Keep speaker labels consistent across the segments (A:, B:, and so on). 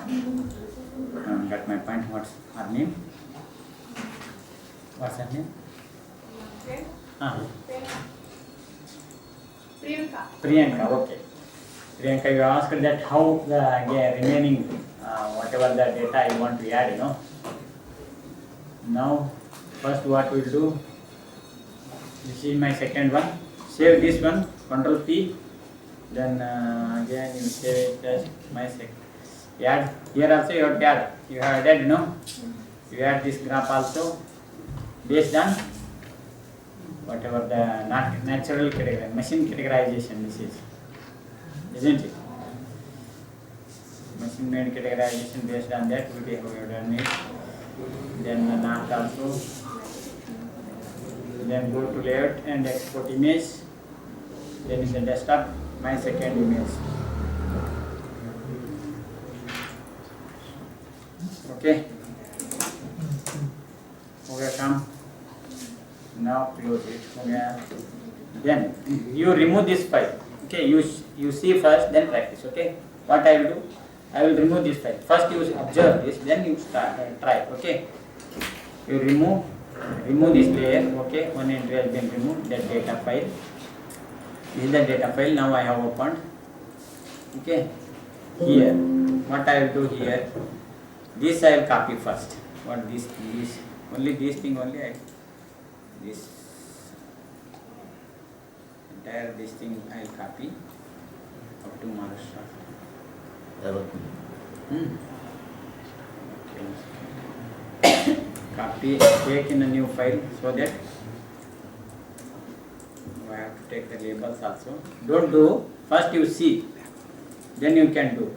A: Got my point. What's her name? What's her name? Priyanka. Okay. Priyanka, you asked that how the remaining whatever the data you want to add, Now, first what we'll do, this is my second one. Save this one, Control P. Then again you save it as my second. Add here also you have to add. You have added, You add this graph also based on whatever the natural category, machine categorization this is, isn't it? Machine made categorization based on that we have done it. Then the NAT also. Then go to layout and export image. Then in the desktop, my second image. Okay. Okay, come. Now close it. Okay. Then you remove this file. Okay, you see first, then practice. Okay. What I will do? I will remove this file. First you observe this, then you try. Okay. You remove this layer. Okay. One entry has been removed. That data file. This is the data file. Now I have opened. Okay. Here, what I will do here? This I will copy first. What this only this thing only. This entire this thing I will copy up to Maharashtra. Okay. Copy, take in a new file so that I have to take the labels also. Don't do, first you see, then you can do.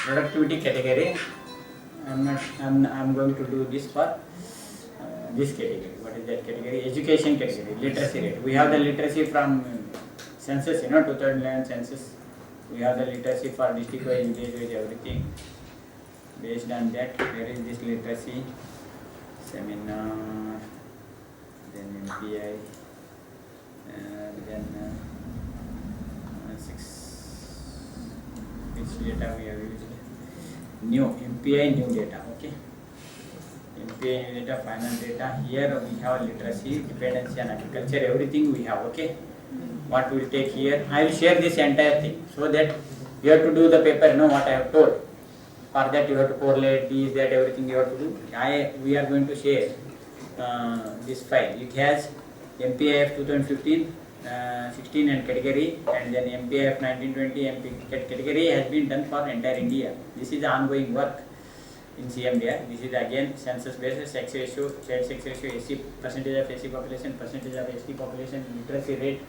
A: Productivity category. I'm going to do this for this category. What is that category? Education category, literacy rate. We have the literacy from census, 2011 census. We have the literacy for district wise, village wise, everything. Based on that, where is this literacy? Seminar, then MPI, then 6. Which data we have used? New MPI new data. Okay. MPI new data, final data. Here we have literacy, dependency on agriculture, everything we have. Okay. What we will take here? I will share this entire thing so that you have to do the paper. What I have told. For that you have to correlate this, that, everything you have to do. We are going to share this file. It has MPIF 2015, 16 and category, and then MPIF 1920 category has been done for entire India. This is the ongoing work in CMDR. This is again census basis, sex ratio, child sex ratio, SC, percentage of SC population, percentage of ST population, literacy rate.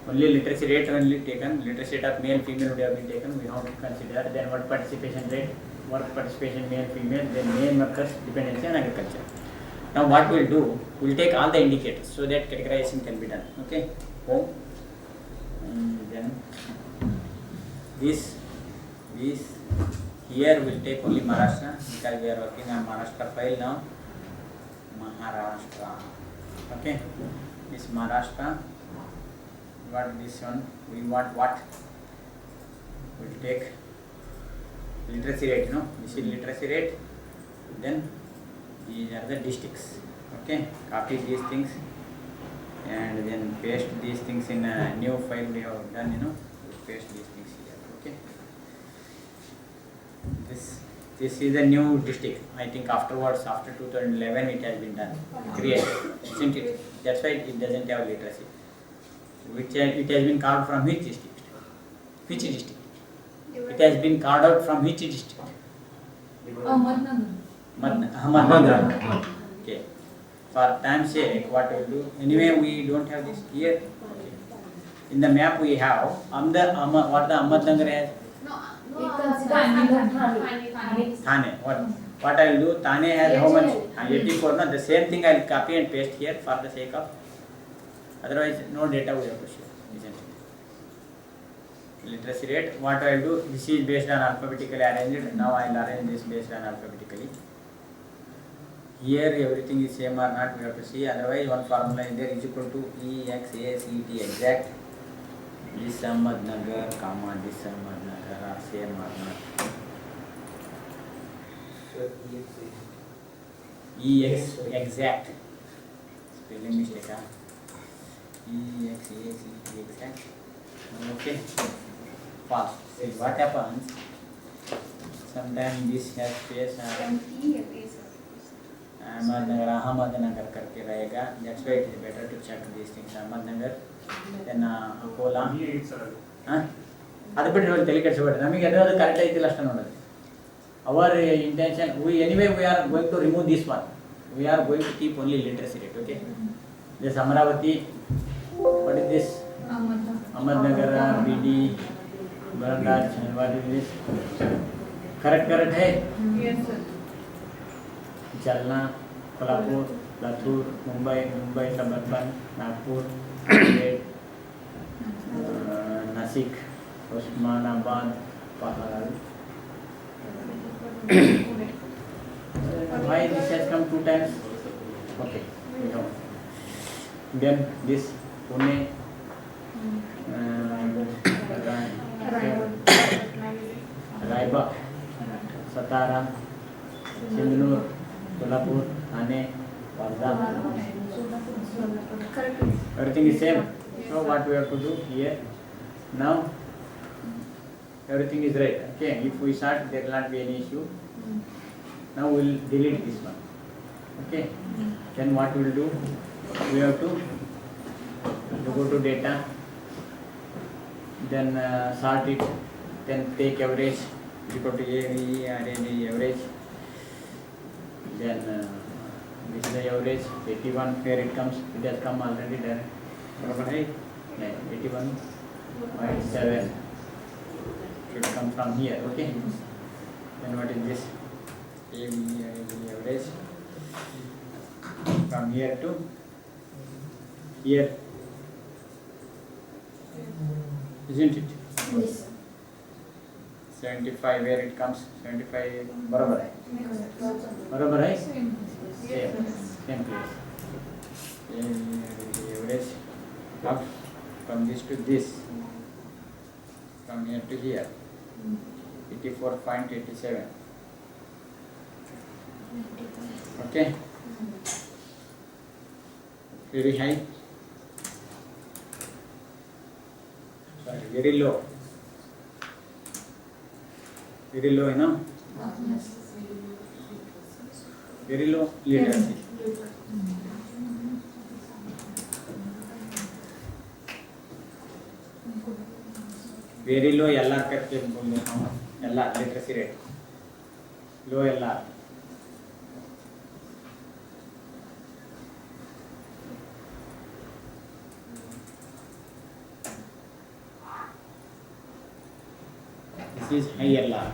A: Only literacy rate only taken, literacy rate of male, female would have been taken, we have to consider. Then work participation rate, work participation male, female, then main workers, dependency on agriculture. Now what we'll do, we'll take all the indicators so that categorization can be done. Okay, home, and then this, here we'll take only Maharashtra because we are working on Maharashtra file now. Maharashtra, okay, this Maharashtra. What this one? We want what? We'll take literacy rate. This is literacy rate. Then these are the districts. Okay, copy these things and then paste these things in a new file we have done. We'll paste these things here. Okay. This is a new district. I think afterwards, after 2011, it has been done, created, isn't it? That's why it doesn't have literacy. It has been carved from which district? Which district? It has been carved out from which district? Ahmednagar. Okay. For time's sake, what we'll do? Anyway, we don't have this here. Okay. In the map we have what the Ahmednagar has? Thane. What I will do? Thane has how much? 84. The same thing I will copy and paste here for the sake of. Otherwise, no data we have to show. Literacy rate. What I will do? This is based on alphabetically arranged. Now I will arrange this based on alphabetically. Here everything is same or not, we have to see. Otherwise, one formula is there is equal to EXACT exact. This Ahmednagar, comma this Ahmednagar are same or not? EX exact. Spelling mistake. EXACT exact. Okay. Fast. See what happens. Sometimes this has space Ahmednagar करके रहेगा. That's why it is better to check these things. Ahmednagar then Akola ಅದು ಬಿಟ್ಟರೆ ತಲೆ ಕೆಡಿಸಬೇಡಿ. ನಮಗೆ ಅದು correct ಐತಿಲ್ಲ ಅಷ್ಟೇ ನೋಡೋದು. ಅವರ್ intention anyway we are going to remove this one. We are going to keep only literacy rate. Okay. This Amravati, what is this? Ahmednagar, BD, Barandaj, what is this? Correct है?
B: Yes sir.
A: Jalna, Kolhapur, Latur, Mumbai, suburban, Nagpur, Nashik, Osmanabad, पहाड़. Why this has come 2 times? Okay, we know. Then this Pune, Raibach, Satara, Sindanur, Kolhapur, Thane, Wardha. Everything is same. So what we have to do here? Now everything is right. Okay, if we start, there will not be any issue. Now we will delete this one. Okay. Then what we will do? We have to go to data. Then sort it. Then take average. Equal to average. Then this is the average. 81 where it comes. It has come already there. Barabar hai? 81.7 should come from here. Okay. Then what is this? Average from here to here, isn't it?
B: Yes.
A: 75 where it comes. 75 बराबर है. बराबर है. Same place. Average up from this to this, from here to here. 84.87. Okay. Very high. Sorry, very low. Very low, you know. Very low literacy. Very low LR करके बोलने हम LR literacy rate. Low LR. This is high LR.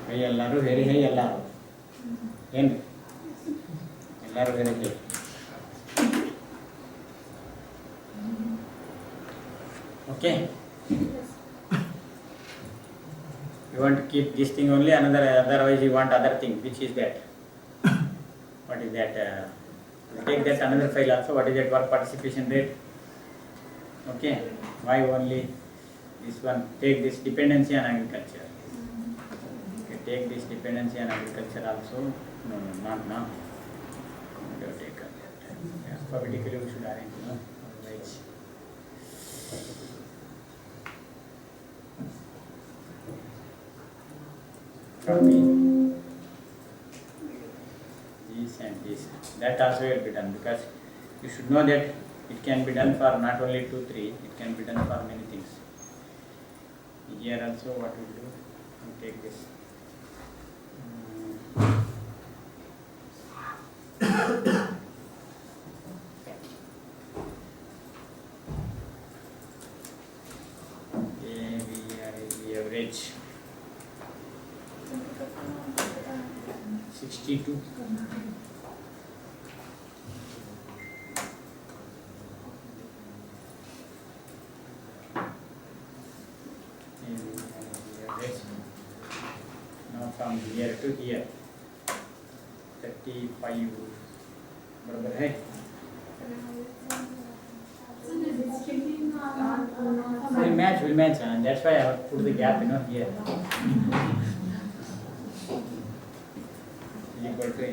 A: High LR, very high LR. Then LR very high. Okay. You want to keep this thing only, otherwise you want other thing. Which is that? What is that? We'll take that another file also. What is that work participation rate? Okay. Why only this one? Take this dependency on agriculture. Okay, take this dependency on agriculture also. No, not now. We have taken that. Yeah, alphabetically we should arrange, no? Otherwise. Copy. This and this. That also will be done, because you should know that it can be done for not only 2, 3, it can be done for many things. Here also what we will do, we'll take this. We average 62. from here to here. 35 बराबर है. Will match and that's why I have put the gap here. Equal to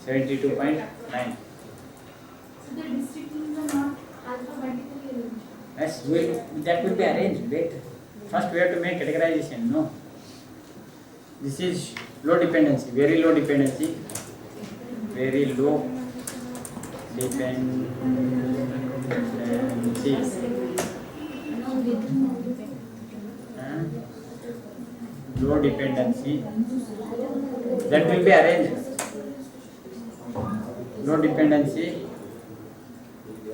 A: 72.9.
B: So the districts are not alphabetically arranged.
A: Yes, that will be arranged. Wait. First we have to make categorization. No. This is low dependency, very low dependency. Very low dependency. Low dependency. That will be arranged. Low dependency.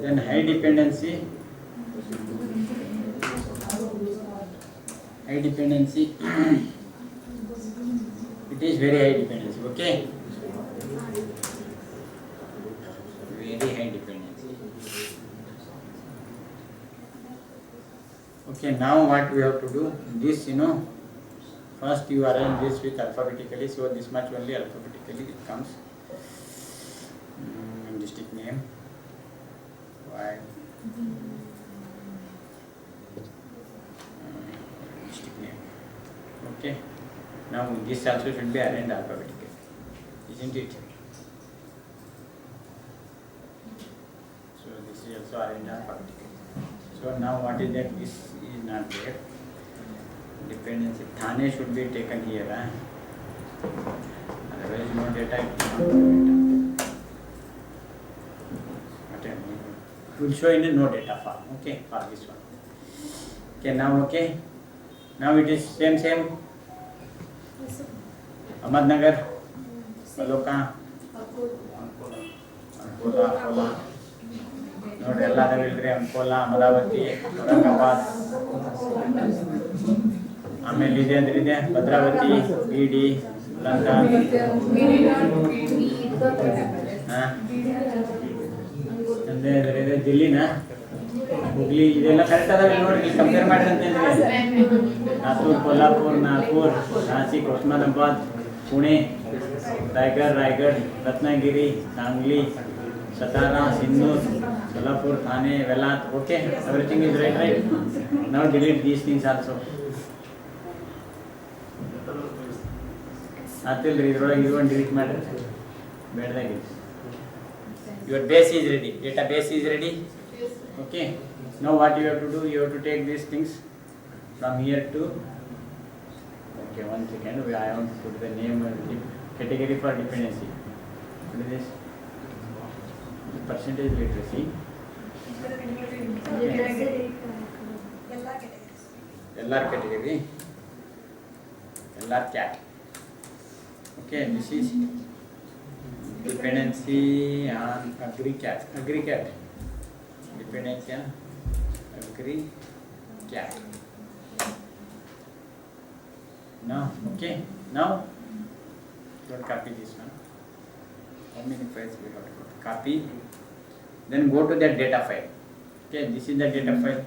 A: Then high dependency. High dependency. It is very high dependency. Okay. Very high dependency. Okay, now what we have to do, this first you arrange this with alphabetically, so this much only alphabetically it comes. District name, why district name. Okay, now this also should be arranged alphabetically, isn't it? So this is also arranged alphabetically. So now what is that? This is not there. Dependency. Thane should be taken here. Otherwise no data. It will show in the no data form. Okay, for this one. Okay, now okay. Now it is same. Ahmednagar, Aloka, Ankola. ನೋಡಿ ಎಲ್ಲಾದರೂ ಇಲ್ರಿ ಅಂಕೋಲ ಅಮರಾವತಿ ಔರಂಗಾಬಾದ್ ಆಮೇಲೆ ಇದೆ ಅಂದ್ರೆ ಇದೆ ಭದ್ರಾವತಿ ಬಿಡಿ ಲಂಕಾ ಅಂದ್ರೆ ಇದೆ ದಿಲ್ಲಿನ ಹುಬ್ಳಿ ಇದೆಲ್ಲ ಕರೆಕ್ಟ್ ಅದಾವೆ ನೋಡಿ ಇಲ್ಲಿ ಕಂಪೇರ್ ಮಾಡಿದ್ರೆ ಅಂತಂದ್ರೆ लातूर कोल्हापुर नागपूर नाशिक उस्मानाबाद पुणे रायगढ़ रत्नागिरी सांगली सतारा सिन्नूर सोलापुर थाने वेलात. Okay, everything is right. Now delete these things also. ಆತಿಲ್ರಿ ಇದ್ರೊಳಗೆ ಇದು ಒಂದು ಡಿಲೀಟ್ ಮಾಡ್ರಿ ಬೇಡದಾಗಿ. Your base is ready, database is ready. Okay, now what you have to do, you have to take these things from here to, okay, one second, I want to put the name of the category for dependency. What is this? Percentage literacy. LR category. LR cat. Okay, this is dependency on agri-cat. Dependency on agri-cat. Now, okay, now don't copy this one. How many files we have to copy? Then go to that data file. Okay, this is the data file.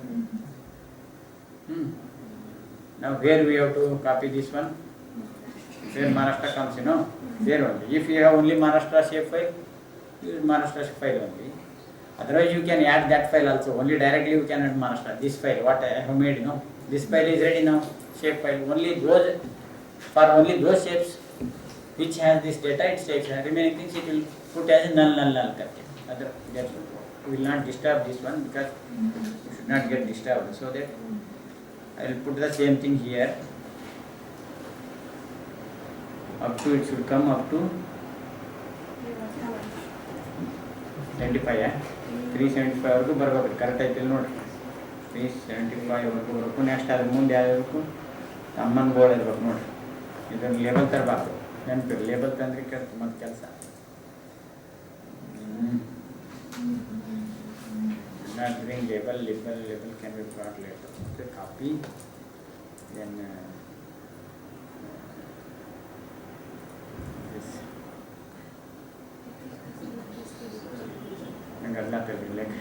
A: Now where we have to copy this one? Where Maharashtra comes, there only. If you have only Maharashtra shape file, use Maharashtra shape file only. Otherwise you can add that file also. Only directly you can add Maharashtra. This file, what I have made, this file is ready now. Shape file. Only those shapes which has this data, it takes. Remaining things it will put as null. Other that will not disturb this one because you should not get disturbed. So that I will put the same thing here. Up to it should come up to 75. 375 ವರೆಗೂ ಬರಬೇಕು. Correct ಐತಿಲ್ಲ ನೋಡ್ರಿ. 375 ವರೆಗೂ ಬರಬೇಕು. Next ಅದ್ರ ಮುಂದೆ ಯಾವ್ದು ಅಮ್ಮನ ಗೋಳ್ ಇರ್ಬೇಕು ನೋಡ್ರಿ. ಇದನ್ನು ಲೇಬಲ್ ತರಬೇಕು. ನೆನಪಿರಿ, ಲೇಬಲ್ ತಂದ್ರೆ ಮತ್ತೆ ಕೆಲಸ. Not bring label can be brought later. Okay, copy. Then this. Nagalla tell like.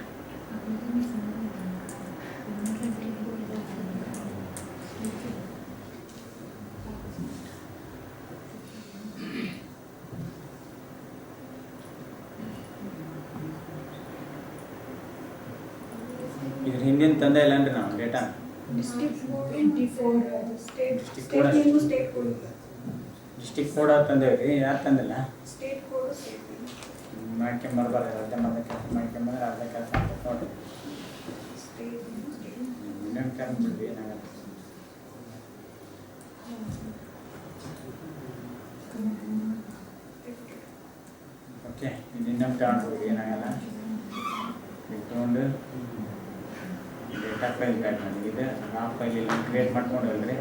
A: ಹಿಂದಿನ ತಂದೆ ಇಲ್ಲ ಅಂದ್ರೆ ನಾವು data
B: district code 24 state
A: District
B: state
A: code
B: name state code
A: district code ತಂದೇವ್ರಿ ಯಾರು ತಂದಿಲ್ಲ
B: ಸ್ಟೇಟ್ ಕೋಡ್ ಸ್ಟೇಟ್
A: ಮಾಡ್ಕೊಂಬರ್ಬಾರ್ದು ಅರ್ಧ ಕೆಲಸ ಮಾಡ್ಕೊಂಬಂದ್ರೆ ಅರ್ಧ ಕೆಲಸ ಆಗ್ತದೆ ನೋಡಿ
B: ಸ್ಟೇಟ್
A: ಇನ್ನೊಂದು ಕಾರಣ ಬಿಡ್ರಿ ಏನಾಗಲ್ಲ ಓಕೆ ಇದು ಇನ್ನೊಂದು ತಗೊಂಡ್ಬಿಡ್ರಿ ಏನಾಗಲ್ಲ ಇದು ತೊಗೊಂಡು ಡೇಟಾ ಫೈಲ್ ಬ್ಯಾಕ್ ನನಗಿದೆ ಆ ಫೈಲ್ ಇಲ್ಲಿ ಕ್ರಿಯೇಟ್ ಮಾಡ್ಕೊಂಡಲ್ರಿ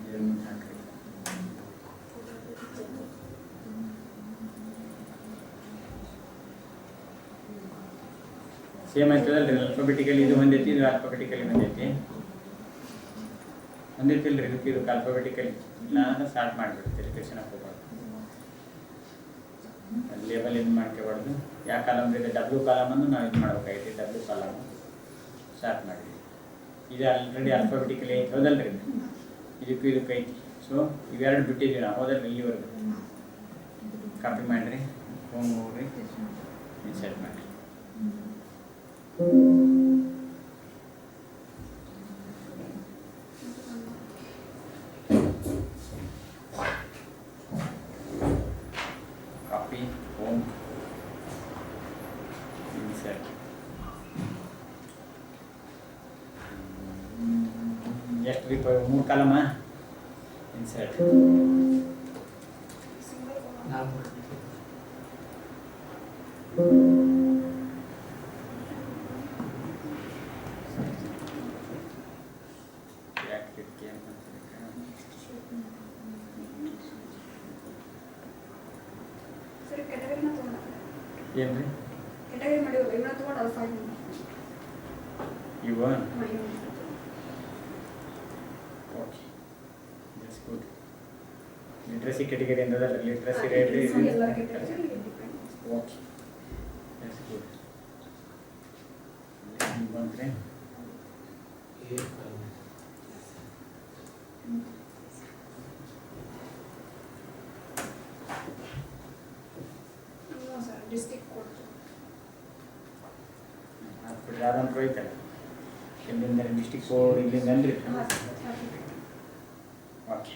A: ಇದನ್ನು ಹಾಕ್ರಿ ಸೇಮ್ ಆಯ್ತದಲ್ರಿ ಆಲ್ಫಾಬೆಟಿಕಲಿ ಇದು ಒಂದೈತಿ ಇದು ಆಲ್ಫಾಬೆಟಿಕಲಿ ಒಂದೈತಿ ಒಂದೈತಿಲ್ರಿ ಇದು ಆಲ್ಫಾಬೆಟಿಕಲಿ ಇಲ್ಲ ಅಂದ್ರೆ ಸ್ಟಾರ್ಟ್ ಮಾಡಿಬಿಡ್ತೀರಿ ಕ್ವೆಶನ್ ಹಾಕೋಬಾರ್ದು ಲೇಬಲ್ ಇದು ಮಾಡ್ಕೋಬಾರ್ದು ಯಾವ ಕಾಲಮ್ ಇದೆ ಡಬ್ಲ್ಯೂ ಕಾಲಮನ್ನು ನಾವು ಇದು ಮಾಡ್ಬೇಕಾಗೈತಿ ಡಬ್ಲ್ಯೂ ಕಾಲಮ್ ಸ್ಟಾರ್ಟ್ ಮಾಡಿದ್ವಿ ಇದು ಆಲ್ರೆಡಿ ಆಲ್ಫಾಬೆಟಿಕಲಿ ಐತಿ ಹೌದಲ್ರಿ ಇದಕ್ಕೂ ಐತಿ ಸೊ ಇವೆರಡು ಬಿಟ್ಟಿದ್ದೀವಿ ನಾವು ಹೋದಲ್ರಿ ಇಲ್ಲಿವರೆಗೂ ಕಾಪಿ ಮಾಡಿರಿ ಹೋಮ್ ಹೋಗ್ರಿ ಇನ್ಸರ್ಟ್ ಮಾಡಿರಿ ಕಾಪಿ ಹೋಮ್ ಇನ್ಸರ್ಟ್ ಎಷ್ಟು ರೀ 3 ಕಾಲಮ ಇನ್ಸರ್ಟ್
B: ಸರಿ ಕ್ಯಾಟಗರಿನ ತಗೊಂಡ
A: ಏನ್ರಿ
B: ಕ್ಯಾಟಗರಿ ಮಾಡಿದ್ರು ಇವನ್ನ ತಗೊಂಡು ಅದು ಫೈಲ್
A: ಇವ okay that's good literacy category ಅಂದದಲ್ಲ ಲಿಟ್ರಸಿ ರೇಟ್
B: ಎಲ್ಲ category depend
A: okay that's good ಬಂದ್ರೆ
B: ಸರ್ ಡಿಸ್ಟ್ರಿಕ್ಟ್ ಕೋಡ್
A: ಯಾವ್ದಂತ ಹೋಯ್ತಲ್ಲ ಇಲ್ಲಿಂದ ಡಿಸ್ಟಿಕ್ ಕೋಡ್ ಇಲ್ಲಿಂದ ಅನ್ರಿ ಓಕೆ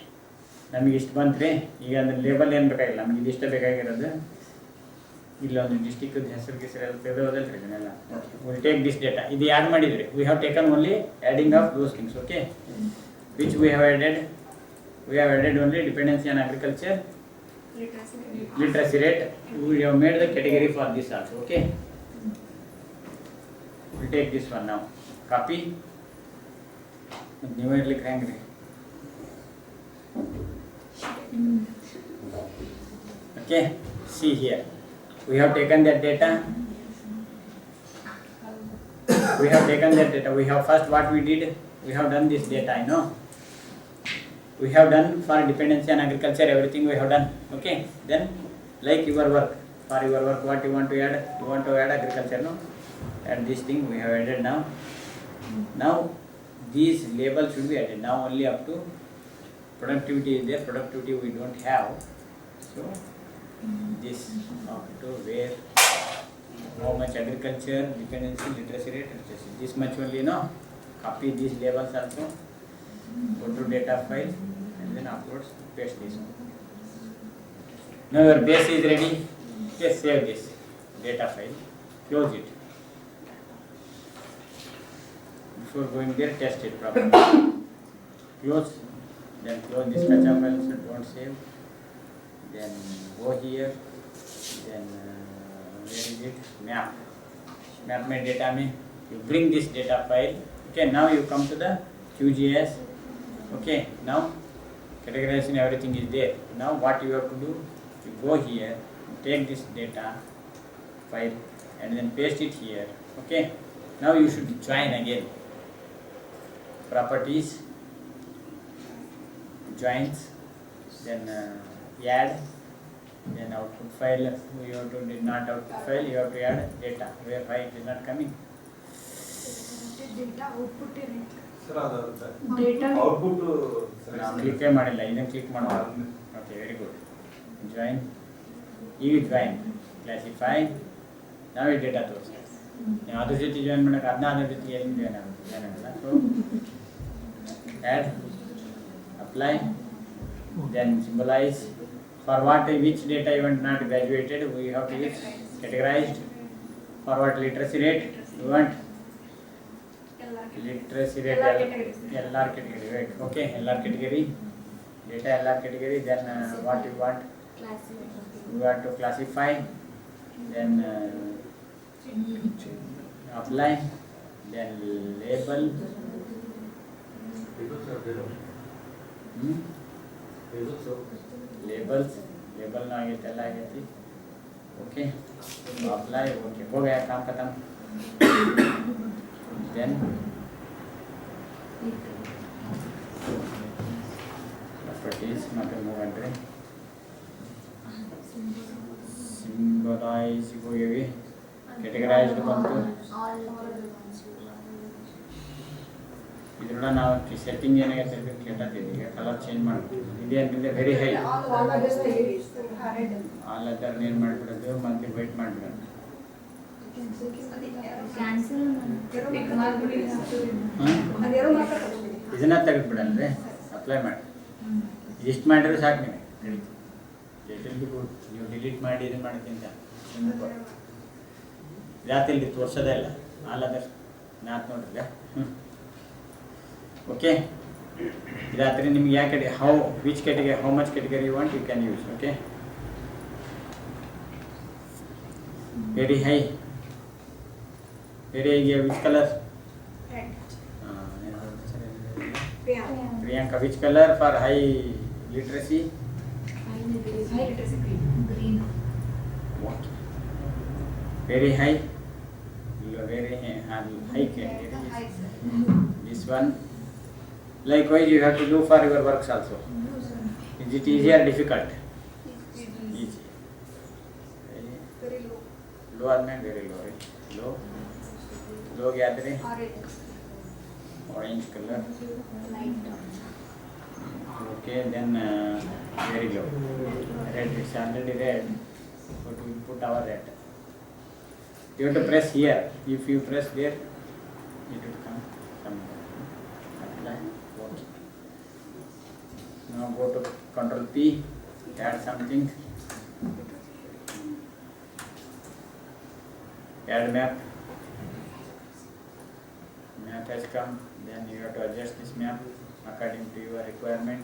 A: ನಮಗೆ ಇಷ್ಟು ಬಂತ್ರಿ ಈಗ ಅಂದ್ರೆ ಲೇಬಲ್ ಏನು ಬೇಕಾಗಿಲ್ಲ ನಮಗೆ ಇದಿಷ್ಟೇ ಬೇಕಾಗಿರೋದು ಇಲ್ಲೊಂದು ಡಿಸ್ಟಿಕ್ ಹೆಸರು ಎಲ್ಲ ತೆಗೆದೋದಲ್ರಿ ಇದನ್ನೆಲ್ಲ ವಿಲ್ ಟೇಕ್ ದಿಸ್ ಡೇಟಾ ಇದು ಆ್ಯಡ್ ಮಾಡಿದ್ರಿ we have taken only adding of those things okay which we have added only dependency on agriculture literacy rate we have made the category for this also okay we'll take this one now copy new irlik hangri okay see here we have taken that data we have first what we did we have done this data you know we have done for dependency on agriculture everything we have done okay then like your work for your work what you want to add agriculture no and this thing we have added now these labels should be added now only up to productivity is there productivity we don't have so this up to where how much agriculture dependency literacy rate literacy this much only no copy these labels also go to data file and then uploads paste this one. Now your base is ready. Just save this data file, close it. Before going there, test it properly. Close, then close this catch-up file, so don't save. Then go here, then where is it? Map my data mein. You bring this data file. Okay, now you come to the QGIS. Okay, now categorization everything is there. Now what you have to do, you go here, take this data file and then paste it here. Okay, now you should join again. Properties, joins, then add, then output file. You have to did not output file. You have to add data. Where file is not coming.
B: Data output ಏನಿತ್ತು
C: sir ಅದು
B: data
C: output
A: ನಾವು ಕ್ಲಿಕ್ಕೇ ಮಾಡಿಲ್ಲ ಇದನ್ನು click ಮಾಡೋದು okay very good join ಈಗ join classify ನಾವೇ data ತೋರಿಸಿ ನೀವು ಅದ್ರ ಜೊತೆ ಜಾಯಿನ್ ಮಾಡೋಕೆ ಅದನ್ನ ಅದ್ರ ಜೊತೆಗೆ ಎಲ್ಲಿ ಜಾಯ್ನ್ ಆಗುತ್ತೆ ಜಾಯ್ನ್ ಆಗಲ್ಲ. So add apply then symbolize for what which data event not graduated we have to use categorized. For what literacy rate we want literacy rate LR category, right? Okay, LR category data, LR category. Then what you want, we want to classify, then apply, then label. Labels label ना आगे चला गया थी. Okay apply. Okay हो गया काम खत्म. Then properties मतलब मूव एंट्री सिंबलाइज को ये भी कैटेगराइज्ड ಬಂತು. ಇದನ್ನ ನಾವು ಸೆಟ್ಟಿಂಗ್ ಏನಾಗುತ್ತೆ ಅಂತ ಕೇಳ್ತಿದ್ದೀವಿ. ಈಗ ಕಲರ್ ಚೇಂಜ್ ಮಾಡ್ತೀವಿ. ಇದೇನಿದೆ ವೆರಿ ಹೈ ಆಲ್ ಅದರ್ ಏನು ಮಾಡಿಬಿಡೋದು ಮತ್ತೆ ವೈಟ್ ಮಾಡಿಬಿಡೋದು. ಇದನ್ನ ತೆಗೆದುಬಿಡಂದ್ರೆ ಅಪ್ಲೈ ಮಾಡಿ ಇಷ್ಟು ಮಾಡಿದ್ರೆ ಸಾಕು. ನೀವು ನಡೀತೀವಿ. ನೀವು ಡಿಲೀಟ್ ಮಾಡಿ ಇದು ಮಾಡೋಕ್ಕಿಂತ ಜಾತಿಲಿ ತೋರಿಸೋದೇ ಇಲ್ಲ. ಆಲ್ ಅದರ್ ನಾತ್ ನೋಡ್ರಿ. ಓಕೆ ಇದಾದರೆ ನಿಮ್ಗೆ ಯಾಕೆ how which category how much category you want you can use. Okay very high which colour Priyanka which colour for high literacy very high category. This one likewise you have to do for your works also. Is it easy or difficult? Easy. Low आदमी very low. Low क्या आते हैं? Orange color. Okay, then very low. Red is already red. So to put our red. You have to press here. If you press there, it will come. Apply. Okay. Now go to Control P. Add something. Add map. Map has come. Then you have to adjust this map according to your requirement.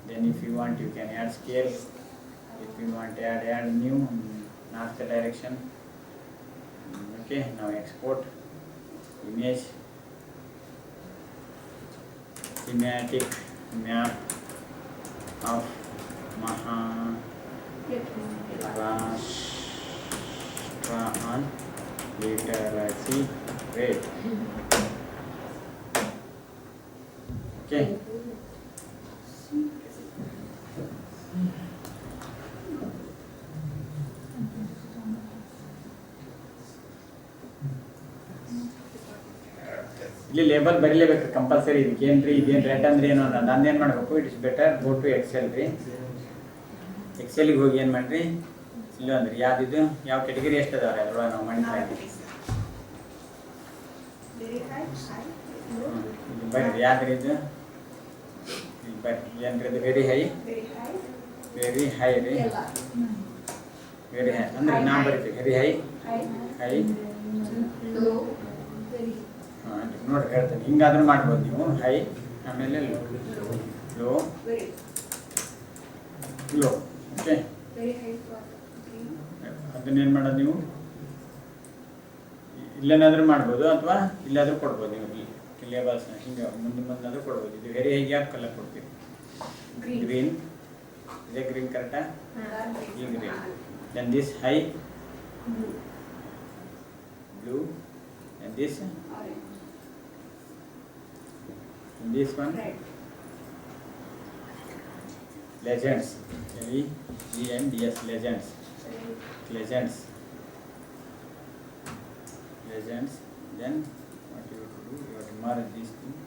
A: Then if you want, you can add scale. If you want to add new north direction. Okay, now export image schematic map of Maharashtra on literacy rate. Okay. ಇಲ್ಲಿ label ಬರೀಲೇಬೇಕು compulsory. ಇದಕ್ಕೆ ಏನ್ರಿ ಇದೇನು rate ಅಂದ್ರೆ ಏನು ಅನ್ನೋದು ನಂದೇನು ಮಾಡಬೇಕು. It is better go to Excel ರೀ. ಎಕ್ಸೆಲ್ಗೆ ಹೋಗಿ ಏನು ಮಾಡಿರಿ ಇಲ್ಲ ಅಂದ್ರೆ ಯಾವ್ದಿದು ಯಾವ ಕೆಟಗರಿ ಎಷ್ಟು ಅದಾವ್ರಿ ಅದ್ರೊಳಗೆ ನಾವು ಮಾಡಿದ್ರೆ ಇದು ಬರ್ರಿ ಯಾವ್ದ್ರಿ ಇದು ಇಲ್ಲಿ ಬರ್ರಿ ಏನ್ರಿ ಇದು ವೆರಿ ಹೈ ರೀ. ವೆರಿ ಹೈ ಅಂದ್ರೆ ನಾವು ಬರಿತೀವಿ ವೆರಿ ಹೈ ನೋಡ್ರಿ ಹೇಳ್ತೇನೆ. ಹಿಂಗಾದ್ರೂ ಮಾಡ್ಬೋದು ನೀವು. ಹೈ ಆಮೇಲೆ ಲೋ ಓಕೆ. ಅದನ್ನೇನು ಮಾಡೋದು ನೀವು ಇಲ್ಲೇನಾದ್ರೂ ಮಾಡ್ಬೋದು ಅಥವಾ ಇಲ್ಲಾದ್ರೂ ಕೊಡ್ಬೋದು. ನೀವು ಲೇಬಲ್ಸ್ ಹಿಂಗೆ ಮುಂದಾದ್ರೂ ಕೊಡ್ಬೋದು. ಇದು ವೆರಿ ಹೈ ಯಾಕೆ ಕಲರ್ ಕೊಡ್ತೀವಿ ಗ್ರೀನ್. ಇದೇ ಗ್ರೀನ್ ಕರೆಕ್ಟಾ? ಈ green. Then this high blue and this and this one legends LEGENDS legends then what you have to do, you have to merge these things.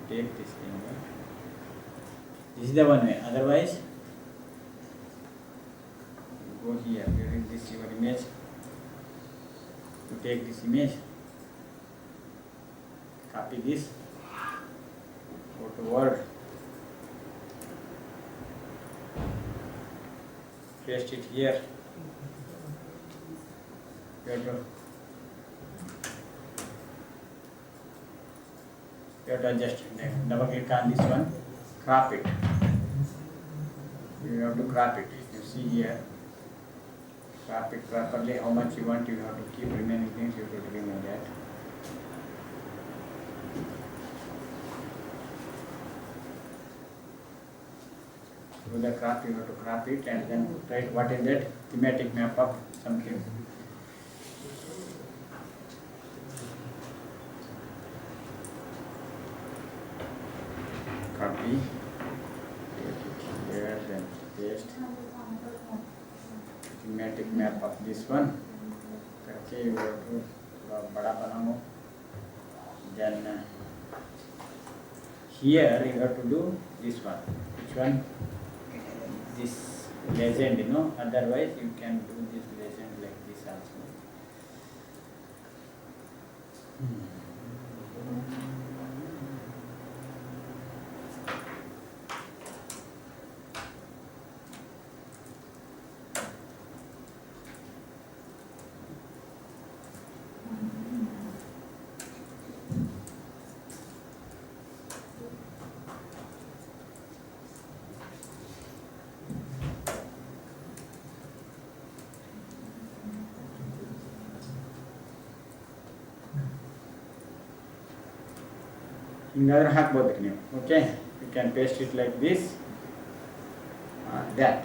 A: Take this thing right? This is the one way. Otherwise go go here. Where is this your image? You take this image, copy this, go to Word, paste it here. You have to adjust it. Double click on this one, crop it. You have to crop it. You see here, crop it properly. How much you want, you have to keep remaining things. You have to remove that. With the crop, you have to crop it and then write what is that thematic map of something. Copy, take it here, then paste thematic map of this one. Okay, you have to bada banamo. Then here you have to do this one. Which one? This legend, otherwise you can do this legend like this also. ಹಿಂಗಾದ್ರೆ ಹಾಕ್ಬೋದ್ರಿ ನೀವು. Okay, you can paste it like this, that.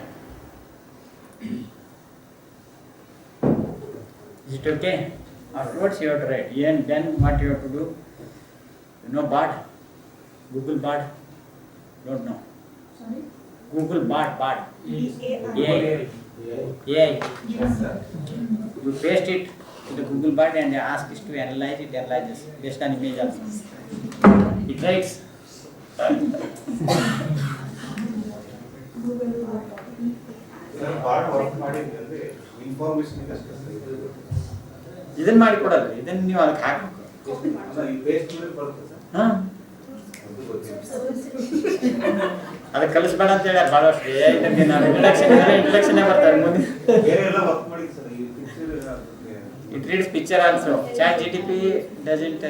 A: Is it okay? Afterwards you have to write. And then what you have to do? You know Bard? Google Bard? Don't know.
B: Sorry?
A: Google Bard. AI.
B: Yes, sir.
A: You paste it to the Google Bard and ask it to analyze it, analyzes based on image also. It writes. ಇದನ್ನ ಮಾಡಿ ಕೊಡಲ್ಲ, ಇದನ್ನ ನೀವು ಅದಕ್ಕೆ ಹಾಕಬೇಕು. ಅದಕ್ಕೆ ಕಲಿಸ್ಬೇಡ ಅಂತ ಹೇಳಿ ಭಾಳಷ್ಟು ಇಂಟ್ರಡಕ್ಷನ್ ಬರ್ತಾರೆ ಮುಂದೆ. It reads picture also. ChatGPT doesn't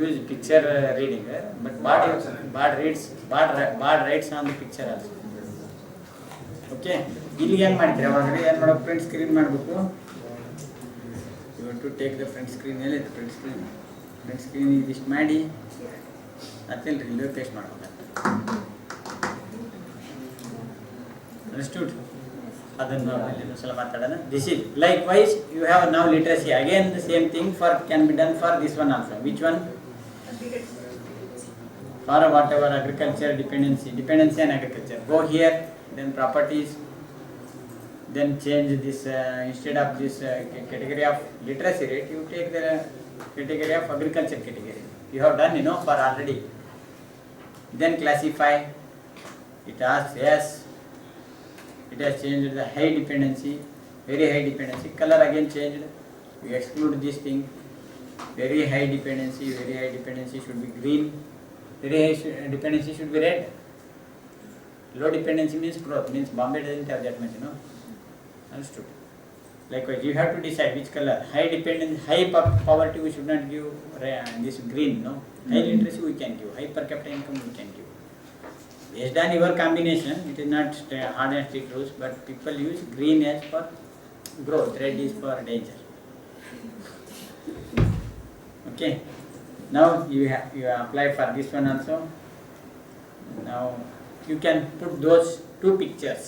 A: use picture reading, but Bard writes on the picture also. Okay, ಇಲ್ಲಿ ಏನು ಮಾಡ್ತೀರಿ ಅವಾಗಡೆ ಏನು ಮಾಡಬೇಕು, ಪ್ರಿಂಟ್ ಸ್ಕ್ರೀನ್ ಮಾಡಬೇಕು. You have to take the print screen. ಎಲ್ಲಿದೆ ಪ್ರಿಂಟ್ ಸ್ಕ್ರೀನ್ ಇದಿಷ್ಟು ಮಾಡಿ ಅತ್ತಿಲ್ಲ ರೀ, ಇಲ್ಲೇ ಪೇಸ್ಟ್ ಮಾಡ್ಬೇಕಾಗ್ತದೆ. ಅಂಡರ್ಸ್ಟುಡ್? ಅದನ್ನು ಇನ್ನೊಂದ್ಸಲ ಮಾತಾಡೋಣ. This is likewise you have now literacy. Again the same thing for can be done for this one also. Which one? For whatever agriculture dependency on agriculture. Go here, then properties, then change this instead of this category of literacy rate, you take the category of agriculture category. You have done, for already. Then classify. It asks yes. It has changed the high dependency, very high dependency. Color again changed. You exclude this thing. Very high dependency should be green. Very high dependency should be red. Low dependency means growth, means Bombay doesn't have that much, Understood? Likewise, you have to decide which color. High poverty we should not give this green, High literacy we can give. High per capita income we can give. Based on your combination, it is not hard and strict rules, but people use green as for growth, red is for danger. Okay. Now you apply for this one also. Now you can put those two pictures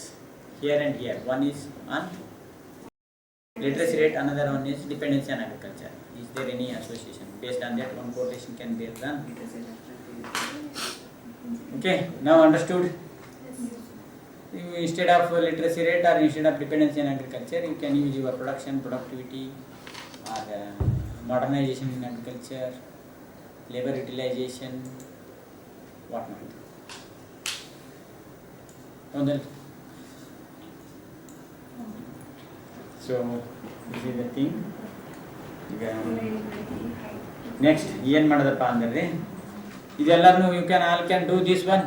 A: here and here. One is on literacy rate, another one is dependency on agriculture. Is there any association? Based on that, one correlation can be done. Okay, now understood? You, instead of literacy rate or instead of dependency on agriculture, you can use your production, productivity, or modernization in agriculture, labor utilization, whatnot. So this is the thing. ಈಗ next ಏನು ಮಾಡೋದಪ್ಪ ಅಂದರೆ ಇದೆಲ್ಲರೂ you can all can do this one.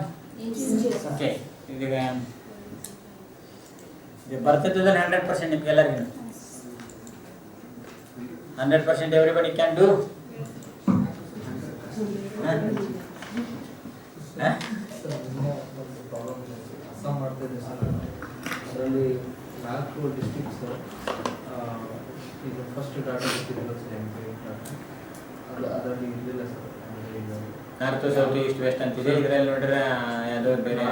A: Okay, ಇದೀಗ ಇದು ಬರ್ತೈತದ 100% ನಿಮ್ಗೆಲ್ಲರಿಗೂ 100% everybody can do.
C: Assam ಮಾಡ್ತಿದ್ದೆ sir, ಅದರಲ್ಲಿ 4 ಡಿಸ್ಟ್ರಿಕ್ಟ್ಸ್. ಇದು ಫಸ್ಟ್ ಡಾಟಾ ಅದರಲ್ಲಿ ಇರಲಿಲ್ಲ sir.
A: North south east west ಅಂತಿದೆ. ಇದರಲ್ಲಿ ನೋಡಿದ್ರೆ ಯಾವುದೋ ಬೇರೆ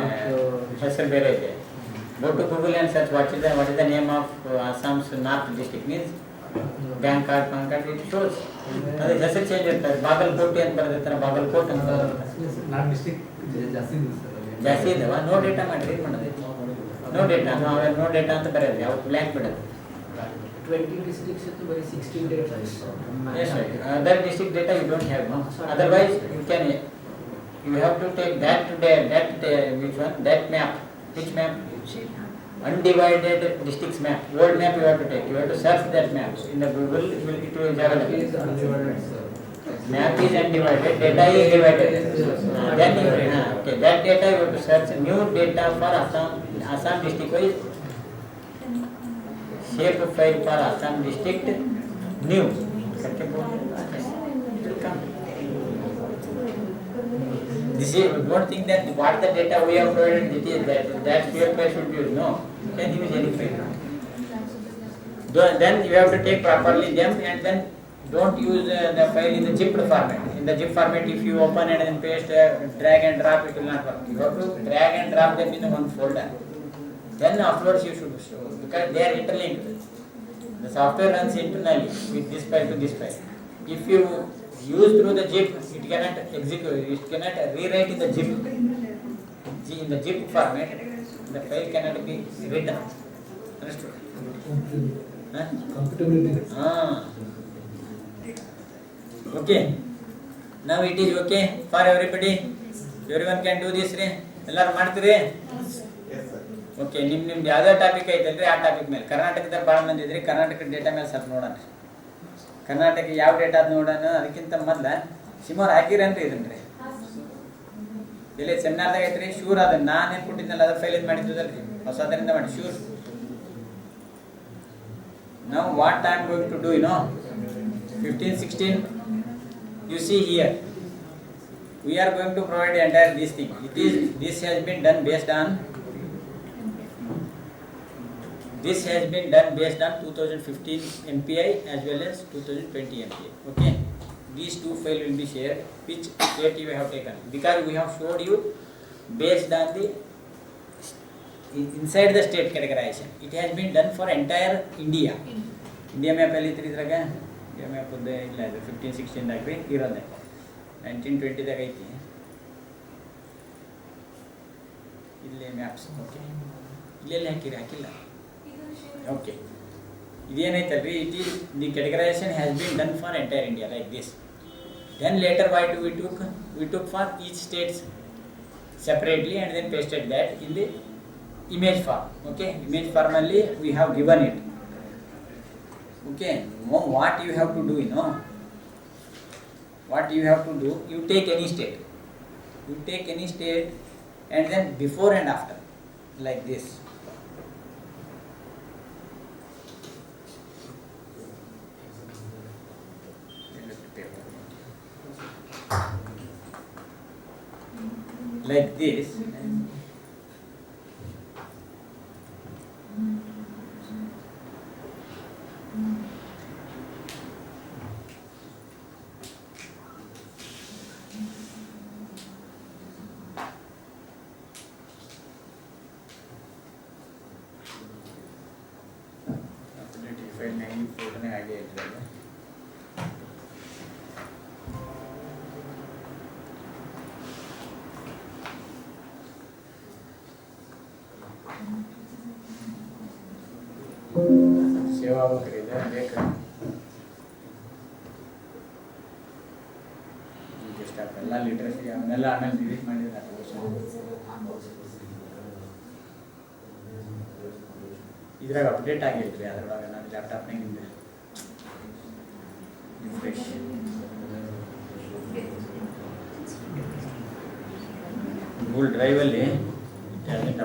A: ಹೆಸರು ಬೇರೆ ಇದೆ. Go to Google and search what is the name of Assam's north district means bank card PAN card it shows. ಅದೇ ಹೆಸರು ಚೇಂಜ್ ಇರ್ತದೆ. ಬಾಗಲಕೋಟೆ ಅಂತ ಬರೆದಿರ್ತಾರೆ, ಬಾಗಲಕೋಟೆ ಅಂತ
C: ನಾಲ್ಕು ಡಿಸ್ಟ್ರಿಕ್ಟ್ ಜಾಸ್ತಿ ಇದೆ ಸರ್.
A: ಜಾಸ್ತಿ ಇದಾವ. ನೋ ಡೇಟಾ ಮಾಡಿ ರೀಡ್ ಮಾಡೋದು. ನೋ ಡೇಟಾ ನೋ ಡೇಟಾ ಅಂತ ಬರೆಯೋದು, ಯಾವ ಬ್ಲ್ಯಾಂಕ್ ಬಿಡೋದು.
C: 20 districts to very 16 data is.
A: Yes, right. That district data you don't have, no. Otherwise, you have to take which one? That map. Which map? Undivided districts map. Old map you have to take. You have to search that map in the Google. It will
C: It is undivided, sir.
A: Map is undivided. Data is divided. Then okay. That data you have to search new data for Assam district wise. Shape file for Assam district new. This is, don't think that what the data we have provided, it is that shape file should be used. No, you can use any file. Then you have to take properly them, and then don't use the file in the zipped format. In the zip format, if you open and then paste, drag and drop, it will not work. You have to drag and drop them in one folder. Then afterwards you should show, because they are interlinked. The software runs internally with this file to this file. If you use through the zip, it cannot execute, it cannot rewrite in the zip. In the zip format, the file cannot be written. Understood?
C: Compatibility.
A: Okay. Now it is okay for everybody. Everyone can do this. ಎಲ್ಲರೂ ಮಾಡ್ತೀರಿ? Okay, ನಿಮ್ದು ಯಾವುದೇ topic ಐತಲ್ರಿ ಆ topic ಮೇಲೆ. ಕರ್ನಾಟಕದಾಗ ಭಾಳ ಮಂದಿ ಇದ್ರಿ, ಕರ್ನಾಟಕ ಡೇಟಾ ಮೇಲೆ ಸ್ವಲ್ಪ ನೋಡೋಣ. ಕರ್ನಾಟಕ ಯಾವ ಡೇಟಾ ಅದು ನೋಡೋಣ. ಅದಕ್ಕಿಂತ ಮೊದಲು ಸಿಮೋರ್ ಹಾಕಿರೇನ್ರಿ ಇದನ್ರಿ? ಎಲ್ಲಿ ಸೆಮಿನಾರ್ದಾಗ ಐತ್ರಿ? ಶೂರ್ ಅದನ್ನ ನಾನೇನು ಕೊಟ್ಟಿದ್ನಲ್ಲ ಅದ್ರ ಫೈಲ್ ಇದು ಮಾಡಿದ್ದಲ್ರಿ, ಹೊಸದರಿಂದ ಮಾಡಿ sure. Now what I am going to do, 15, 16, you see here, we are going to provide the entire this thing. This has been done based on 2015 MPI as well as 2020 MPI. Okay, these two files will be shared. Which state you have taken? Because we have showed you based on the inside the state categorization. It has been done for entire India. India map ಅಲ್ಲಿ ಇದ್ರಾಗ India map ಇಲ್ಲ, ಇದು 15, 16 ದಾಗ್ರಿ ಇರೋದೆ. 1920 ದಾಗ ಐತಿ ಇಲ್ಲಿ maps. Okay, ಇಲ್ಲೆಲ್ಲ ಹಾಕಿಲ್ಲ. ಓಕೆ, ಇದೇನೈತಲ್ರಿ, it is the categorization has been done for entire India like this. Then later what we took for each states separately and then pasted that in the image form. Okay, image form alli we have given it. Okay, now what you have to do, what you have to do, you take any state and then before and after like this. Like this. ಸೇವಾ ಆಗ್ಬೇಕ್ರಿ, ಬೇಕು ಎಲ್ಲ literacy ಅವನ್ನೆಲ್ಲ ಆಮೇಲೆ delete ಮಾಡಿದ್ರೆ ಇದ್ರಾಗ update ಆಗಿರ್ತೀವಿ ಅದ್ರೊಳಗೆ ನಾನು ಲ್ಯಾಪ್ಟಾಪ್ನಾಗಿಂದ ರಿಫ್ರೆಶ್. ಗೂಗಲ್ ಡ್ರೈವಲ್ಲಿ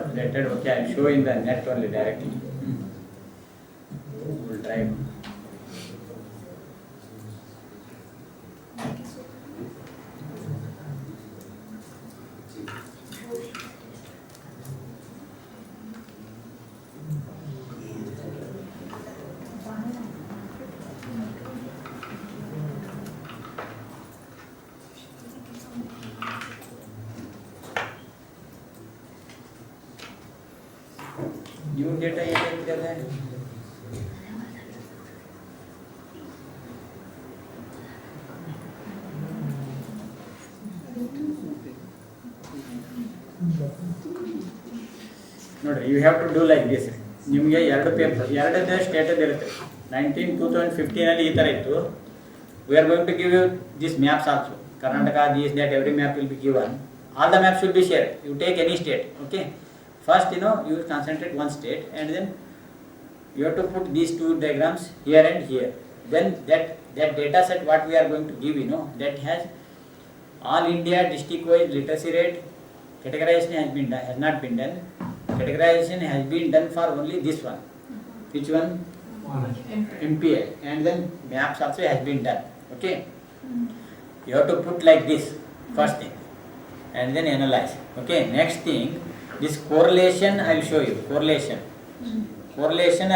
A: updated. Okay, I show in the net only directly. Google drive. New data ಏನಾಗಿದೆ? ನೋಡ್ರಿ, you have to do like this. ನಿಮಗೆ ಎರಡು ಪೇಪರ್, ಎರಡದೇ ಸ್ಟೇಟದ್ ಇರುತ್ತೆ. 2015 ಈ ಥರ ಇತ್ತು. We are going to give you this maps also. Karnataka, this that every map will be given. All the maps will be share. You take any state. Okay, first you concentrate one state, and then you have to put these two diagrams here and here. Then that data set what we are going to give, that has all India district wise literacy rate. Categorization has not been done. Categorization has been done for only this one. Which one? MPI. And then maps also has been done. Okay, you have to put like this first thing, and then analyze. Okay, next thing, this correlation I will show you. Correlation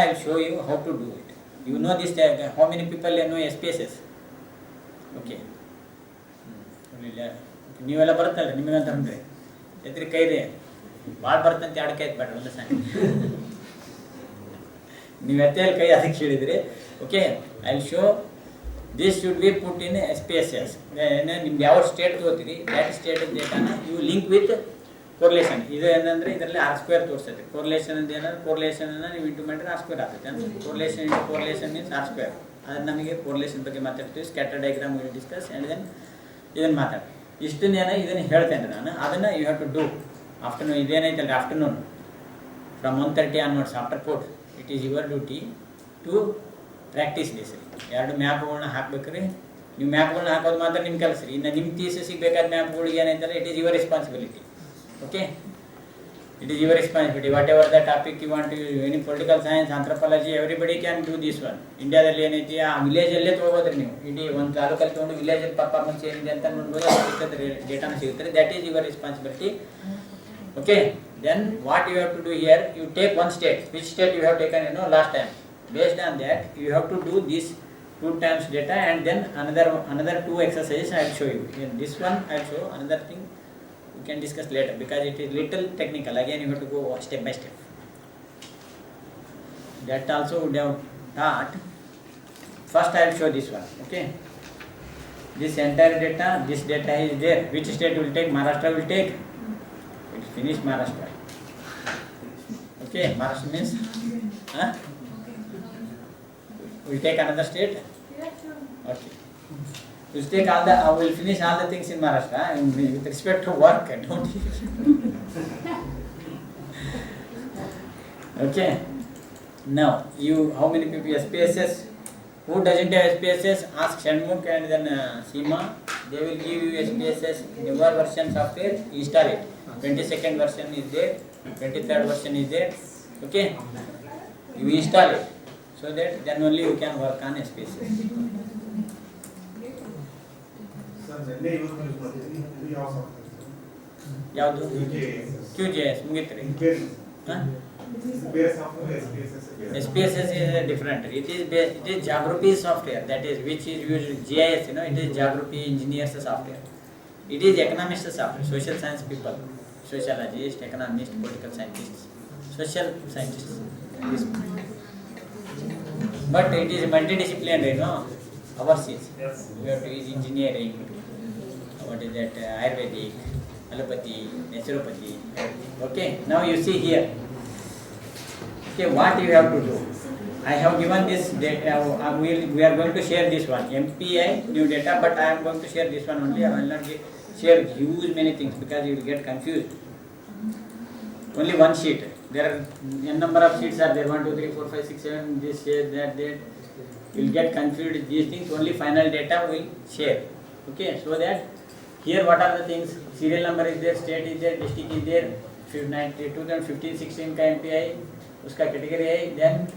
A: I will show you how to do it. You know this, how many people know SPSS? Okay, ನೀವೆಲ್ಲ ಬರುತ್ತಲ್ಲ ನಿಮಗಂತಂದ್ರೆ ಎದ್ರಿ ಕೈರಿ ಭಾಳ ಬರ್ತಂತ ಎರಡು ಕೈ ಬೇಡ ಒಂದು ಸಣ್ಣ ನೀವು ಎತ್ತಲ್ಲಿ ಕೈ ಅದಕ್ಕೆ ಹೇಳಿದ್ರಿ. Okay, I will show this should be put in SPSS. ನಿಮ್ದು ಯಾವ ಸ್ಟೇಟ್ ತಗೋತೀರಿ ದ್ಯಾಟ್ ಸ್ಟೇಟ್ ಡೇಟಾನ ಯು ಲಿಂಕ್ ವಿತ್ ಕೋರ್ಲೇಷನ್. ಇದು ಏನಂದರೆ ಇದರಲ್ಲಿ R² ತೋರಿಸ್ತೈತೆ. ಕೋರ್ಲೇಷನ್ ಅಂತ ಏನಂದ್ರೆ ಕೋರ್ಲೇಷನನ್ನು ನೀವು ಇಂಟು ಮಾಡಿದ್ರೆ R² ಆಗ್ತೈತೆ. ಅಂದರೆ ಕೋರ್ಲೇಷನ್ ಇಂಟು ಕೋರ್ಲೇಷನ್ ಮೀನ್ಸ್ R². ಅದು ನಮಗೆ ಕೋರ್ಲೇಷನ್ ಬಗ್ಗೆ ಮಾತಾಡ್ತೀವಿ. Scatter diagram will discuss and then ಇದನ್ನು ಮಾತಾಡ್ತೀವಿ. ಇದನ್ನು ಹೇಳ್ತೇನೆ ನಾನು. ಅದನ್ನು you have to do afternoon. ಇದೇನೈತಲ್ಲ afternoon from 1:30 onwards after court. It is your duty to practise this. ಎರಡು ಮ್ಯಾಪ್ಗಳನ್ನ ಹಾಕ್ಬೇಕ್ರಿ. ನೀವು ಮ್ಯಾಪ್ಗಳನ್ನ ಹಾಕೋದು ಮಾತ್ರ ನಿಮ್ಮ ಕೆಲಸ ರೀ. ಇನ್ನು ನಿಮ್ಮ ಥೀಸಿಸ್ಗೆ ಬೇಕಾದ ಮ್ಯಾಪ್ಗಳಿಗೆ ಏನೈತಲ್ಲ it is your responsibility. Okay, it is your responsibility. Whatever the topic you want to use, any political science, anthropology, everybody can do this one. ಇಂಡಿಯಾದಲ್ಲಿ ಏನೈತಿ ಆ ವಿಲೇಜಲ್ಲೇ ತೊಗೋಬೋದ್ರಿ ನೀವು. ಇಡೀ ಒಂದು ತಾಲೂಕಲ್ಲಿ ತೊಗೊಂಡು ವಿಲೇಜಲ್ಲಿ ಪರ್ಫಾರ್ಮೆನ್ಸ್ ಏನಿದೆ ಅಂತ ನೋಡ್ಬೋದು. ಸಿಗ್ತದೆ ಡೇಟಾನ ಸಿಗುತ್ತದೆ. That is your responsibility. Okay, then what you have to do here, you take one state. Which state you have taken last time. Based on that you have to do this 2 times data, and then another 2 exercises I will show you. In this one I will show. Another thing we can discuss later because it is little technical. Again you have to go step by step. That also would have taught. First I will show this one. Okay, this entire data, this data is there. Which state will take? Maharashtra will take. It is finished Maharashtra. Okay, Maharashtra means we'll take another state. Okay, we'll take all the we'll finish all the things in Maharashtra with respect to work. Don't okay, now you, how many people SPSS? Who doesn't have SPSS? Ask Shanmukh and then Seema. They will give you SPSS newer version software. Install it. 22nd version is there, 23rd version is there. Okay, you install it so that then only you can work on SPSS. ಯಾವುದು? QGIS ಮುಗಿತ್ರಿ. SPSS is different. It is geography software, that is which is used. GIS, it is geography engineers software. It is economics software. Social science people, sociologists, economists, political scientists, social scientists. But it is multidisciplinary, ours is. We have to use engineering. What is that? Ayurvedic, allopathy, naturopathy. Okay, now you see here. Okay, what you have to do? I have given this data. We are going to share this one. MPI new data, but I am going to share this one only. I will not share huge many things because you will get confused. Only one sheet. There are n number of sheets are there, 1, 2, 3, 4, 5, 6, 7, this, share, that. You will get confused. These things only final data will share. Okay, so that here what are the things? Serial number is there, state is there, district is there, 2015-16 का MPI, उसका category है, then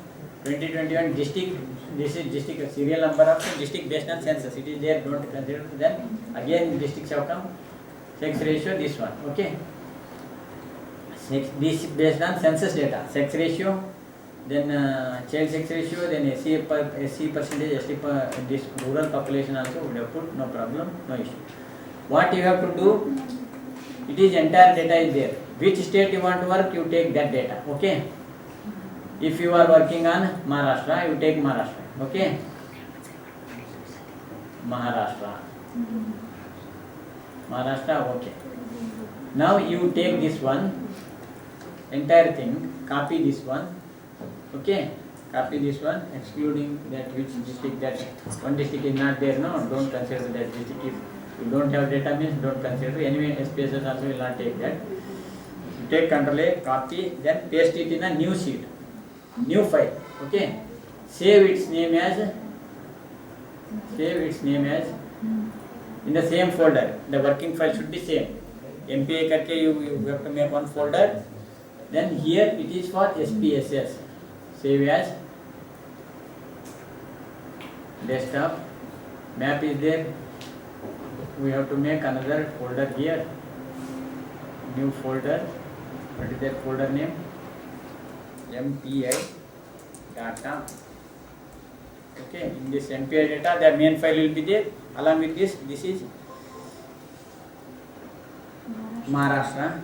A: 2021 district, this is district serial number of district based on census, it is there, don't consider. Then again district shall come, sex ratio, this one, okay. Sex, this based on census data, sex ratio, then child sex ratio, then SC percentage, ST this rural population also would have put, no problem, no issue. What you have to do, it is entire data is there. Which state you want to work, you take that data, okay. If you are working on Maharashtra, you take Maharashtra, okay. Maharashtra, okay. Now you take this one, entire thing, copy this one, okay. Copy this one, excluding that which district, that one district is not there, no, don't consider that district. If you don't have data means don't consider. Anyway, SPSS also will not take that. You take Ctrl A, copy, then paste it in a new sheet, new file, okay. Save its name as in the same folder. The working file should be same. MPI करके you have to make one folder. Then here it is for SPSS. Save as desktop. Map is there. We have to make another folder here. New folder. What is that folder name? MPI data. Okay, in this MPI data, the main file will be there. Along with this, this is Maharashtra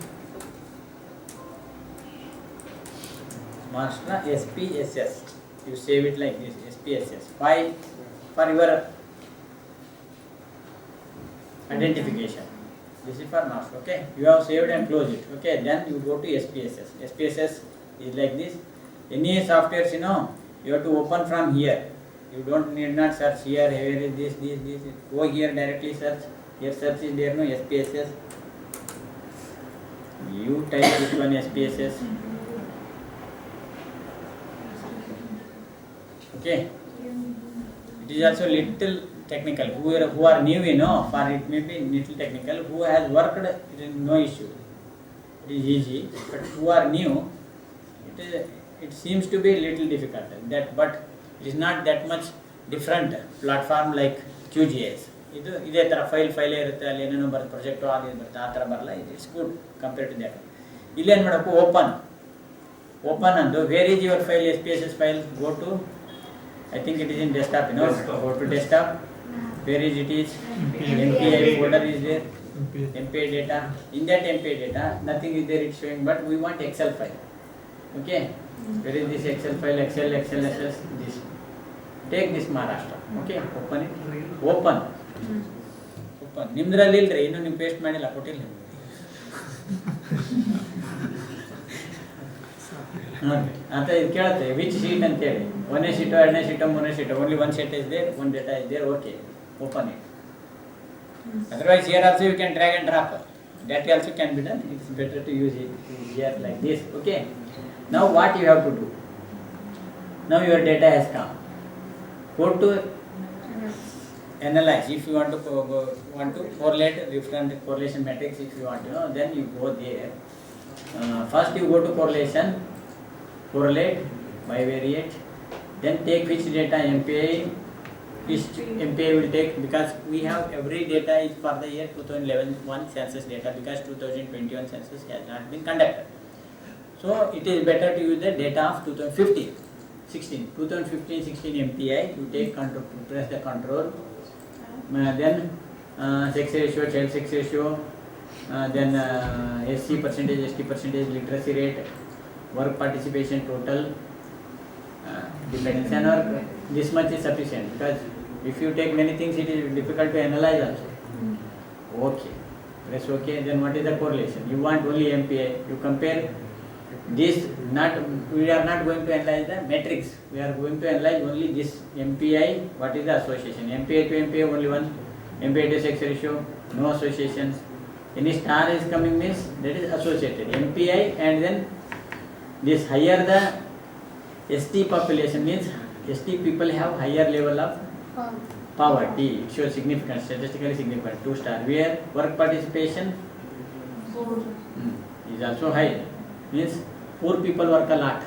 A: SPSS. You save it like this, SPSS. Why? For your identification. This is for Maharashtra. Okay, you have saved and close it. Okay, then you go to SPSS. SPSS is like this. Any softwares, you have to open from here. You don't need not search here. Where is this? Go here directly search. Here search is there, no SPSS. You type this one SPSS. Okay. It is also little technical. Who are new, for it may be little technical. Who has worked, it is no issue. It is easy. But who are new, it seems to be little difficult. But it is not that much different platform like QGIS. ಇದೇ ಥರ file ಇರುತ್ತೆ, ಅಲ್ಲಿ ಏನೇನೋ ಬರುತ್ತೆ, project ಅದು ಬರುತ್ತೆ, ಆ ಥರ ಬರಲ್ಲ. It's good compare to that. ಇಲ್ಲೇನು ಮಾಡಬೇಕು, ಓಪನ್ ಅಂದು where is your file, SPSS file, go to, I think it is in desktop, go to desktop, where is it is, MPI folder is there, MPI data, in that MPI data, nothing is there, it's showing, but we want Excel file, okay, where is this Excel file, Excel, this, take this Maharashtra, okay, open it, open, ನಿಮ್ದ್ರಲ್ಲಿ ಇಲ್ರಿ, ಇನ್ನೂ ನೀವು paste ಮಾಡಿಲ್ಲ, ಕೊಟ್ಟಿಲ್ಲ ಅಂತ ಇದು ಕೇಳುತ್ತೆ which sheet ಅಂತೇಳಿ, 1ನೇ sheet, 2ನೇ ಶೀಟು, 3ನೇ sheet, only 1 sheet is there, 1 data is there, okay, open it. Otherwise here also you can drag and drop, that also can be done. It's better to use it here like this, okay. Now what you have to do, now your data has come, go to analyze. If you want to correlate different correlation metrics, if you want, then you go there. First you go to correlate, bivariate, then take which data, MPI, which MPI will take, because we have every data is for the year 2011 census data, because 2021 census has not been conducted. So it is better to use the data of 2015-16 MPI. You take control, press the control, then sex ratio, child sex ratio, then SC percentage, ST percentage, literacy rate, work participation total, dependency on work. This much is sufficient, because if you take many things, it is difficult to analyze also. Okay, press OK. Then what is the correlation? You want only MPI. You compare this. We are not going to analyze the matrix. We are going to analyze only this MPI. What is the association? MPI to MPI only one. MPI to sex ratio, no associations. Any star is coming means that is associated. MPI and then This higher the ST population means ST people have higher level of poverty. It shows significant, statistically significant. 2 star. Where work participation is also high. Means poor people work a lot.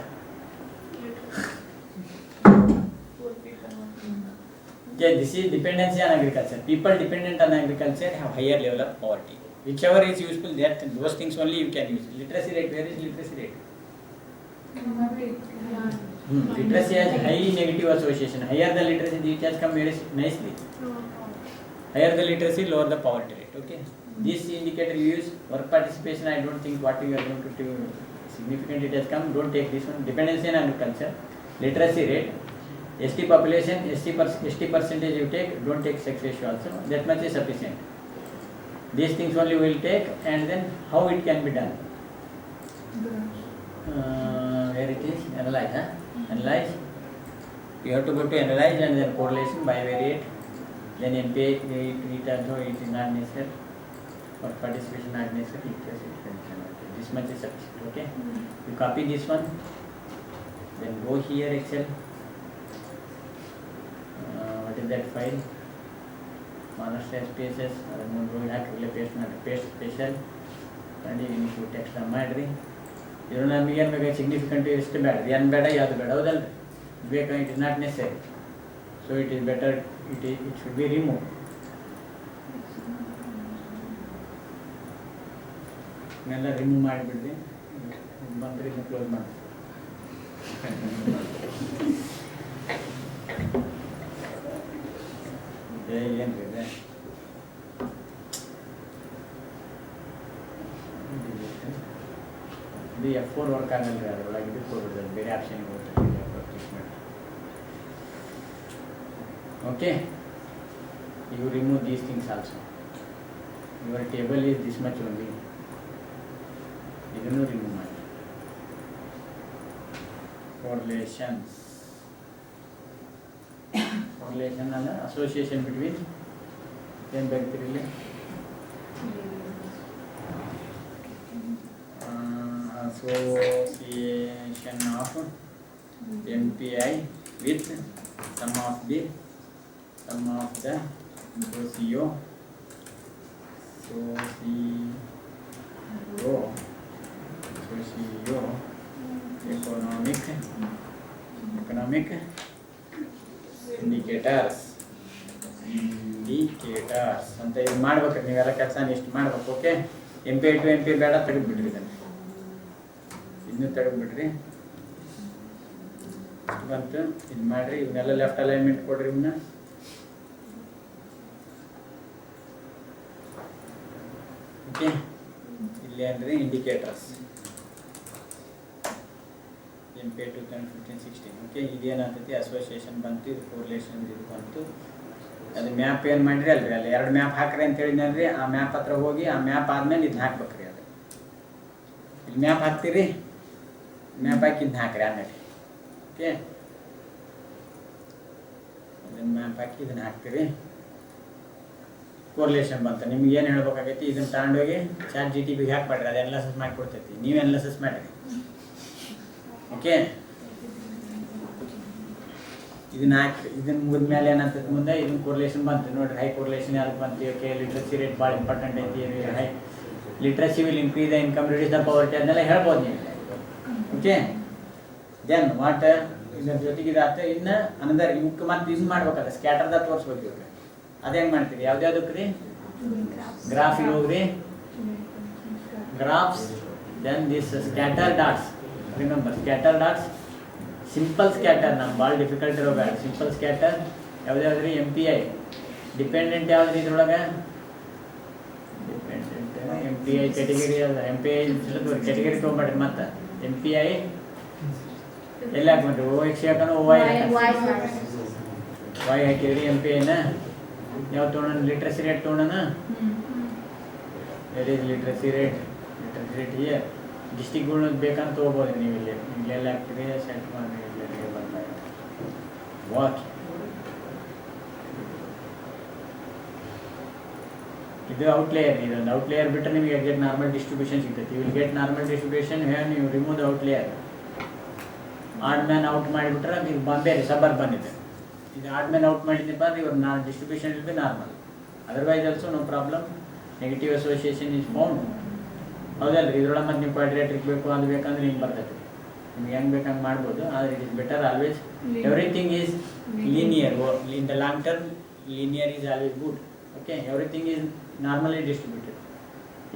A: Okay, this is dependency on agriculture. People dependent on agriculture have higher level of poverty. Whichever is useful, those things only you can use. Literacy rate, where is literacy rate? Literacy has high negative association. Higher the literacy, it has come very nicely. Higher the literacy, lower the poverty rate. Okay. This indicator you use. Work participation, I don't think what you are going to do significant. It has come. Don't take this one. Dependency on agriculture. Literacy rate. ST population, ST percentage you take. Don't take sex ratio also. That much is sufficient. These things only will take, and then how it can be done. Where it is? Analyze, huh? Analyze. You have to go to analyze and then correlation, bivariate. Then MPA, it also it is not necessary. For participation not necessary. This much is sufficient. Okay. You copy this one. Then go here Excel. What is that file? Master spaces. Paste special. And you need to text the matter. You don't have significant ಎಷ್ಟು ಬೇಡ ಏನು ಬೇಡ ಯಾವುದು ಬೇಡ ಹೌದಲ್ಲ ಬೇಕಾ it is not necessary, so it is better it should be removed. ಎಲ್ಲ remove ಮಾಡಿಬಿಡ್ರಿ ಬಂದರೆ ಇದನ್ನು ಕ್ಲೋಸ್ ಮಾಡಿ ಏನು ಇದೆ ಇದು F4 ವರ್ಕ್ ಆಗಲ್ಲ ರೀ ಅದರೊಳಗೆ ಇದಕ್ಕೆ ಹೋಗ್ಬಿಡ್ತದೆ ಬೇರೆ ಆಪ್ಷನ್ಗೆ ಹೋಗ್ತದೆ okay you remove these things also. Your table is this much only. ಇದನ್ನು ರಿಮೂವ್ ಮಾಡಿ correlations ಅಲ್ಲ ಅಸೋಸಿಯೇಷನ್ ಬಿಟ್ವೀನ್ ಏನು ಬರ್ತೀರಿ ಇಲ್ಲಿ association of MPI with some of the economic indicators ಅಂತ ಇದು ಮಾಡ್ಬೇಕು ನೀವೆಲ್ಲ ಕೆಲಸ ಇಷ್ಟು ಮಾಡ್ಬೇಕು. ಓಕೆ MP to MP ಬೇಡ ತೆಗೆದುಬಿಡ್ರಿ ಇದನ್ನು ಇನ್ನೂ ತೆಗೆದುಬಿಡ್ರಿ ಬಂತು ಇದು ಮಾಡಿರಿ ಇವನ್ನೆಲ್ಲ ಲೆಫ್ಟ್ ಅಲೈನ್ಮೆಂಟ್ ಕೊಡ್ರಿ ಇವನ್ನ ಓಕೆ ಇಲ್ಲಿ ಅಂದರೆ ಇಂಡಿಕೇಟರ್ಸ್ MP 2015-16 ಓಕೆ ಇದೇನಾಗ್ತೈತಿ ಅಸೋಸಿಯೇಷನ್ ಬಂತು ಇದು ಕೋರಿಲೇಷನ್ ಇದು ಬಂತು ಅದು ಮ್ಯಾಪ್ ಏನು ಮಾಡಿರಿ ಅಲ್ರಿ ಅಲ್ಲಿ 2 ಮ್ಯಾಪ್ ಹಾಕ್ರಿ ಅಂತ ಹೇಳಿದ್ನಲ್ರಿ ಆ ಮ್ಯಾಪ್ ಹತ್ರ ಹೋಗಿ ಆ ಮ್ಯಾಪ್ ಆದ್ಮೇಲೆ ಇದನ್ನ ಹಾಕ್ಬೇಕ್ರಿ ಅದು ಇಲ್ಲಿ ಮ್ಯಾಪ್ ಹಾಕ್ತೀರಿ ಮ್ಯಾಪ್ ಹಾಕಿ ಇದನ್ನ ಹಾಕ್ರಿ ಆಮೇಲೆ ಓಕೆ ಇದನ್ನ ಮ್ಯಾಪ್ ಹಾಕಿ ಇದನ್ನ ಹಾಕ್ತೀರಿ ಕೋರಿಲೇಷನ್ ಬಂತು ನಿಮ್ಗೆ ಏನು ಹೇಳ್ಬೇಕಾಗೈತಿ ಇದನ್ನ ತಗೊಂಡೋಗಿ ChatGPT ಹಾಕ್ಬೇಡ್ರಿ ಅದು ಅನಾಲಿಸಿಸ್ ಮಾಡಿಕೊಡ್ತೈತಿ ನೀವು ಅನಾಲಿಸಿಸ್ ಮಾಡಿರಿ ಓಕೆ ಇದನ್ನ ಹಾಕಿ ಇದನ್ನ ಮುಗಿದ್ಮೇಲೆ ಏನಾಗ್ತೈತೆ ಮುಂದೆ ಇದನ್ನ ಕೋರಿಲೇಷನ್ ಬಂತು ನೋಡ್ರಿ ಹೈ ಕೋರಿಲೇಷನ್ ಯಾವ್ದು ಬಂತು ಓಕೆ ಲಿಟ್ರಸಿ ರೇಟ್ ಭಾಳ ಇಂಪಾರ್ಟೆಂಟ್ ಐತಿ high literacy will increase the income reduce the ಪವರ್ಟಿ ಅದನ್ನೆಲ್ಲ ಹೇಳ್ಬೋದು ನೀವು ಓಕೆ ದೆನ್ ವಾಟ್ ಇದ್ರ ಜೊತೆಗೆ ಇದಾಯ್ತು ಇನ್ನು ಅನದರ್ ಇವಕ್ಕೆ ಮತ್ತೆ ಇದು ಮಾಡ್ಬೇಕಲ್ಲ ಸ್ಕ್ಯಾಟರ್ದ ತೋರಿಸ್ಬೇಕು ಇವ್ರಿಗೆ ಅದು ಹೆಂಗೆ ಮಾಡ್ತೀರಿ ಯಾವ್ದ್ಯಾವ್ದಕ್ಕೆ ರೀ ಗ್ರಾಫಿಗೆ ಹೋಗ್ರಿ graphs then this scatter dots remember scatter dots simple scatter ನಮ್ಮ ಭಾಳ ಡಿಫಿಕಲ್ಟ್ ಇರೋ ಬೇಡ ಸಿಂಪಲ್ ಸ್ಕ್ಯಾಟರ್ ಯಾವ್ದ್ಯಾವ್ದು ರೀ MPI ಡಿಪೆಂಡೆಂಟ್ ಯಾವ್ದು ರೀ ಇದ್ರೊಳಗೆ ಡಿಪೆಂಡೆಂಟ್ MPI ಕ್ಯಾಟಗರಿ ಅದ MPI ಕ್ಯಾಟಗರಿ ತೊಗೊಂಬೇಡ್ರಿ ಮತ್ತೆ MPI ಎಲ್ಲಿ ಹಾಕ್ಬೇಡ್ರಿ OX ಹಾಕೋಣ OY ಹಾಕಿದ್ರಿ MPIನ ಯಾವ ತೊಗೊಳೋಣ ಲಿಟ್ರಸಿ ರೇಟ್ ತೊಗೊಳೋಣ where is literacy rate here ಡಿಸ್ಟಿಕ್ಗಳು ಬೇಕಂತ ತೊಗೋಬೋದು ನೀವು ಇಲ್ಲಿ ಇಲ್ಲೆಲ್ಲ ಹಾಕ್ತೀರಿ ಸೆಟ್ ಮಾಡಿ ಇಲ್ಲೆಲ್ಲ ಬಂದಾಗ ವಾಚ್ ಇದು ಔಟ್ಲೇಯರ್ ಇದೊಂದು ಔಟ್ಲೇಯರ್ ಬಿಟ್ಟರೆ ನಿಮಗೆ ಎಕ್ಸಾಕ್ಟ್ ನಾರ್ಮಲ್ ಡಿಸ್ಟ್ರಿಬ್ಯೂಷನ್ ಸಿಗ್ತೈತಿ you will get normal distribution when you remove the outlier odd man out ಮಾಡಿಬಿಟ್ರೆ ಈಗ ಬೇರೆ ಸಬರ್ ಬಂದಿದೆ. ಇದು ಆಡ್ ಮ್ಯಾನ್ ಔಟ್ ಮಾಡಿದ್ದಪ್ಪ ಅಂದ್ರೆ ಇವ್ರ distribution will be normal. Otherwise also no problem, negative association is found. ಹೌದಲ್ರಿ? ಇದ್ರೊಳಗೆ ಮತ್ತೆ ನೀವು ಕ್ವಾಡ್ರೇಟ್ರಿಕ್ ಬೇಕು ಅದು ಬೇಕಂದ್ರೆ ಹಿಂಗೆ ಬರ್ತೈತೆ, ನಿಮ್ಗೆ ಹೆಂಗೆ ಬೇಕು ಹಂಗೆ ಮಾಡ್ಬೋದು. ಆದರೆ it is better always everything is linear. In the long term linear is always good. Okay, everything is normally distributed.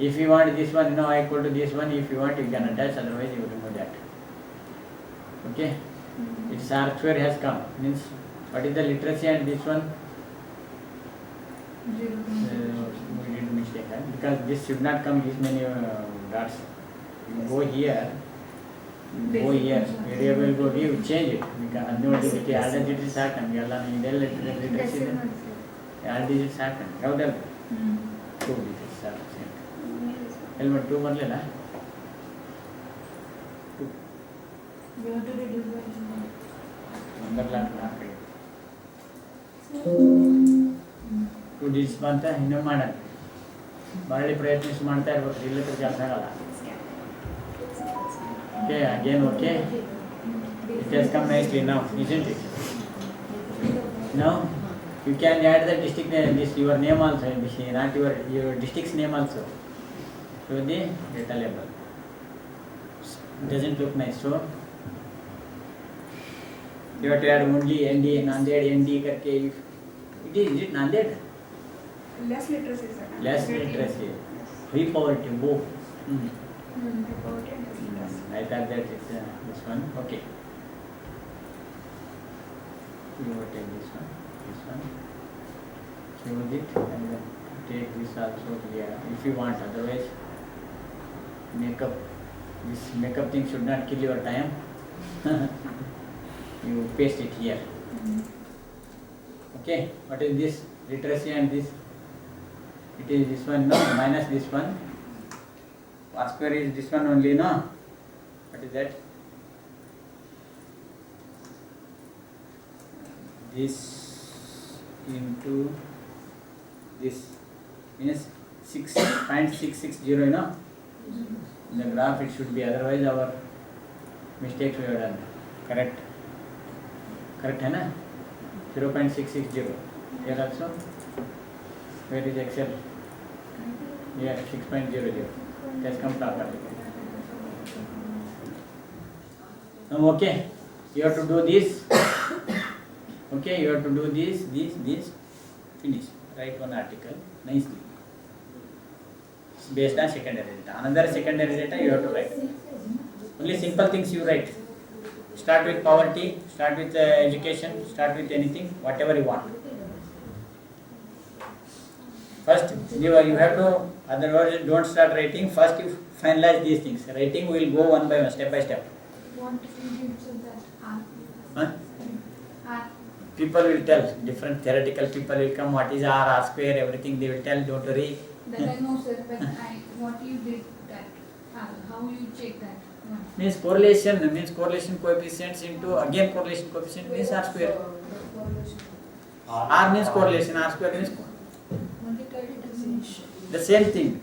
A: If you want this one, no, I equal to this one. If you want, you can attach. Otherwise, you remove that. Okay, its R square has come. Means what is the literacy and this one? We did mistake, right? Because this should not come this many dots. You go here. Go here. Variable go here. Change it. Because no digit. All the digits happen. All digits happen. How the 2 digits are same. Helmet 2 ಬರಲಿಲ್ಲ.
B: We have to reduce by
A: number lock hockey 2 digits ಬಂತ ಇನ್ನೂ ಮಾಡೋಣ. ಮರಳಿ ಪ್ರಯತ್ನಿಸಿ ಮಾಡ್ತಾ ಇರ್ಬೇಕು, ಇಲ್ಲದ್ರೆ ಕೆಲಸ ಆಗಲ್ಲ. Okay, again okay. It has come nicely now, isn't it? Now you can add the district name, this your name also, not your district's name also. So the data label doesn't look nice. So you have to add only ND, Nanded, ND करके. Is it Nanded?
B: less literacy, sir.
A: Less literacy, free poverty, both. I thought that it's this one. Okay. You will take this one, choose it, and then take this also here if you want. Otherwise, this makeup thing should not kill your time. You paste it here. Okay. What is this? Literacy and this. It is this one, no? Minus this one. R square is this one only, no? What is that? This into this means 6.660, you know? In the graph it should be, otherwise our mistakes we have done. Correct? Correct, hai na? 0.660. Here also? Where is Excel? Here, 6.00. It has come properly. Now, okay, you have to do this. Okay, you have to do this, finish. Write one article nicely. It's based on secondary data. Another secondary data you have to write. Only simple things you write. Start with poverty, start with education, start with anything, whatever you want. First, you have to, otherwise don't start writing. First you finalize these things. Writing will go one by one, step by step.
B: What units of that are?
A: Huh?
B: Are.
A: People will tell, different theoretical people will come, what is R square, everything they will tell, don't worry.
B: That I know, sir, but what you did that, how you check that?
A: Means correlation coefficients into, again correlation coefficient means R square. R means correlation, R square means the same thing.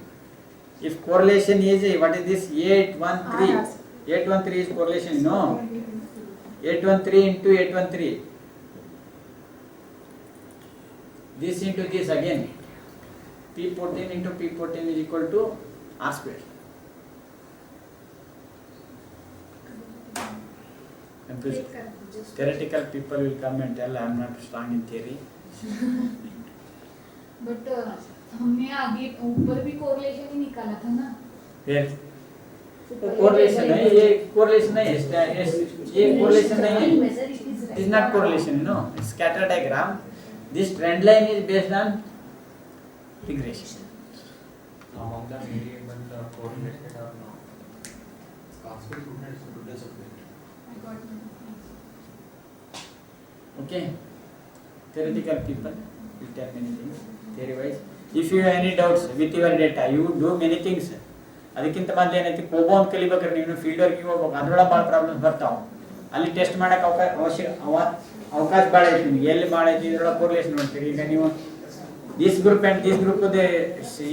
A: If correlation is, what is this, 813? 813 is correlation, no? 813 into 813. This into this again. P14 into P14 is equal to R square. Theoretical people will come and tell I am not strong in theory.
B: But हमने आगे ऊपर भी correlation ही निकाला था ना?
A: Where? Correlation है, ये correlation नहीं है, ये correlation नहीं है. It is not correlation, no. It's scatter diagram. This trend line is based on regression.
D: Among the variable correlated or not? Cascade students to the subject.
B: I got it.
A: Okay. Theoretical people will tell many things. Theory wise. If you have any doubts with your data, you do many things. ಅದಕ್ಕಿಂತ ಮೊದಲು ಏನೈತಿ ಕೋಬೋನ್ ಕಲಿಬೇಕಾದ್ರೆ ನೀವು field work ಹೋಗ್ಬೇಕು, ಅದ್ರೊಳಗೆ ಭಾಳ problems ಬರ್ತಾವೆ. ಅಲ್ಲಿ test ಮಾಡಕ್ಕೆ ಅವಕಾಶ ಭಾಳ ಐತಿ ನಿಮಗೆ. ಎಲ್ಲಿ ಭಾಳ ಐತಿ ಇದ್ರೊಳಗೆ ಕೋರಿಲೇಷನ್ ನೋಡ್ತೀರಿ. ಈಗ ನೀವು ದಿಸ್ ಗ್ರೂಪ್ ಆ್ಯಂಡ್ ದಿಸ್ ಗ್ರೂಪ್ದು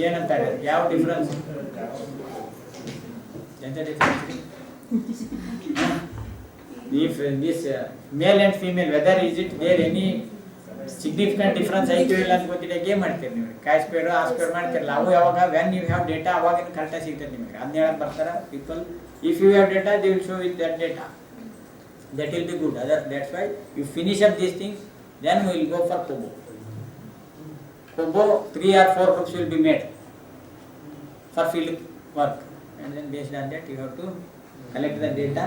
A: ಏನಂತಾರೆ, ಯಾವ ಡಿಫ್ರೆನ್ಸ್ ಎಂಥ ಡಿಫ್ರೆನ್ಸ್ ರೀ? if this male and female, whether is it there any significant difference ಐತೆ ಇಲ್ಲ ಅಂತ ಗೊತ್ತಿಲ್ಲ, ಏನು ಮಾಡ್ತೀರಿ ನೀವು? ಕಾಯಿಸ್ಪೇರು ಆಸ್ಪೇರು ಮಾಡ್ತಿರಲ್ಲ, ಅವು ಯಾವಾಗ ವೆನ್ ಯು ಹ್ಯಾವ್ ಡೇಟಾ ಅವಾಗ ಕರೆಕ್ಟಾಗಿ ಸಿಗ್ತದೆ ನಿಮಗೆ. ಅದನ್ನ ಹೇಳಕ್ ಬರ್ತಾರೆ people. If you have data they will show with that data, that will be good. That's why you finish up these things, then we will go for Kobo. Kobo 3 or 4 groups will be made for field work, and then based on that you have to collect the data.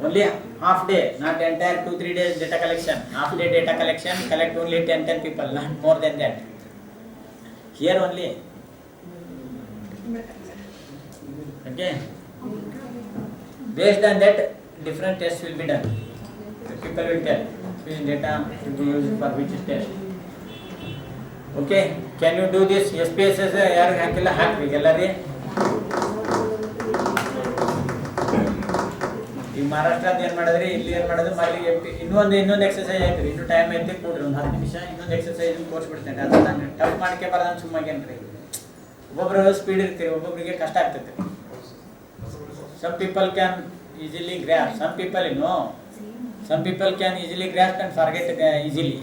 A: Only half day, not entire 2-3 days data collection. Half day data collection, collect only 10 people, not more than that. Here only. Okay. Based on that, different tests will be done. The people will tell which data should be used for which test. Okay, can you do this? SPSS ಯಾರು ಹಾಕಿಲ್ಲ ಹಾಕ್ಬೇಕು ಎಲ್ಲರಿ. ಈ ಮಹಾರಾಷ್ಟ್ರದ ಏನು ಮಾಡಿದ್ರಿ, ಇಲ್ಲಿ ಏನು ಮಾಡೋದು, ಮಲ್ಲಿಗೆ ಇನ್ನೊಂದು ಎಕ್ಸರ್ಸೈಸ್ ಆಯ್ತು ರೀ. ಇನ್ನೂ ಟೈಮ್ ಐತಿ, ಕೂಡ್ರಿ ಒಂದು 10 ನಿಮಿಷ ಇನ್ನೊಂದು ಎಕ್ಸರ್ಸೈಸ್ ತೋರಿಸ್ಬಿಡ್ತೇನೆ. ಅದು ನಾನು ಟಫ್ ಮಾಡ್ಕೆ ಬರೋದು ಸುಮ್ಮಾಗೇನ್ರಿ. ಒಬ್ಬೊಬ್ರು ಸ್ಪೀಡ್ ಇರ್ತೀರಿ, ಒಬ್ಬೊಬ್ರಿಗೆ ಕಷ್ಟ ಆಗ್ತೈತೆ. Some people can easily grasp. Some people can easily grasp and forget easily.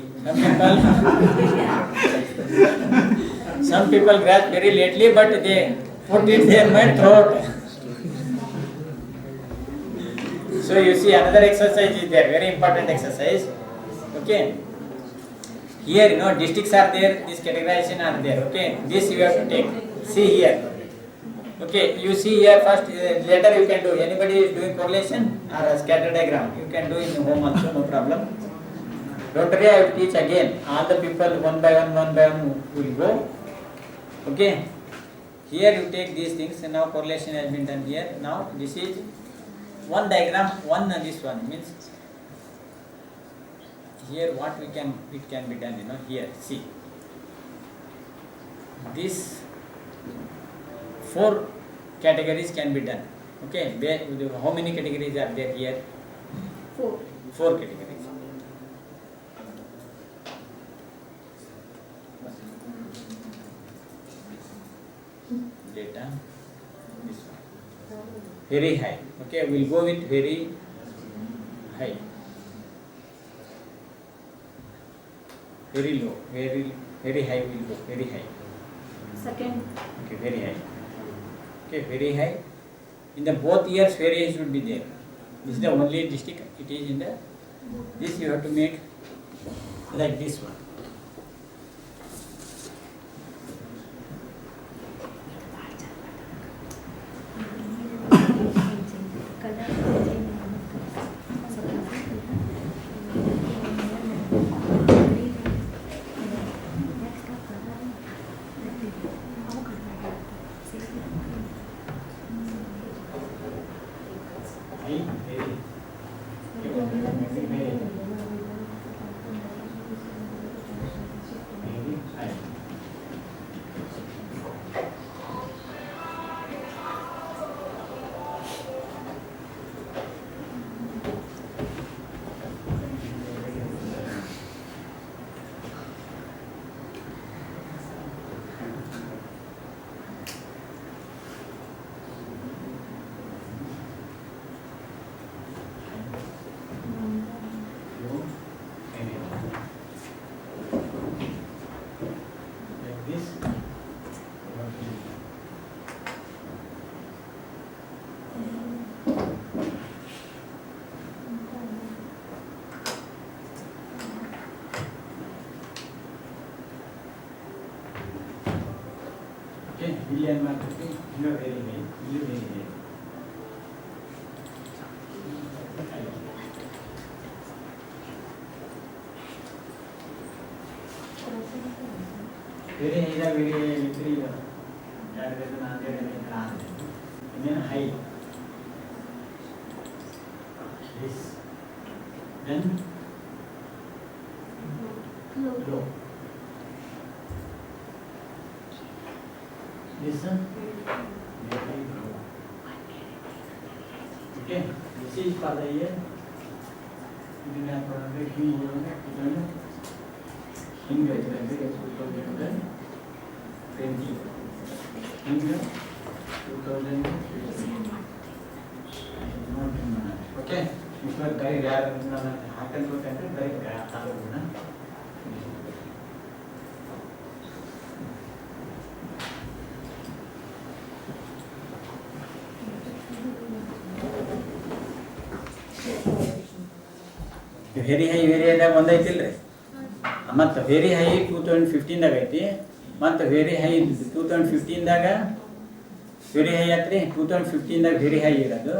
A: Some people grasp very lately, but they put it their mind throughout. So you see, another exercise is there, very important exercise. Okay. Here, districts are there, this categorization are there. Okay. This you have to take. See here. Okay, you see here first, later you can do. Anybody is doing correlation or a scatter diagram, you can do in home also, no problem. Don't worry, I will teach again. All the people one by one will go. Okay, here you take these things, and now correlation has been done here. Now this is one diagram, this one means here what it can be done, here, see. This 4 categories can be done. Okay, how many categories are there here? 4 categories. Data, this one. Very high. Okay, we'll go with very high. Very low, very high will go, very high.
B: Second.
A: Okay, very high. Okay, very high. In the both years, very high should be there. This is the only district. It is in the. This you have to make like this one. Billion marketing, you are very high, you are very high. Very high, very and then high. This, then low. This one, okay, this is for the year. You have product in okay, ಬರೀ ಯಾರು ನಾನು ಹಾಕೊಂಡ್ಬೇಕಂದ್ರೆ ಬರೀ ತಾಲೂಕನ್ನ very ಹೈದಾಗ ಒಂದೈತಿಲ್ರಿ ಮತ್ತು very high 2015ದಾಗ ಐತಿ ಮತ್ತು very high 2015ದಾಗ very high ಆತ್ರಿ 2015ದಾಗ very high ಇರೋದು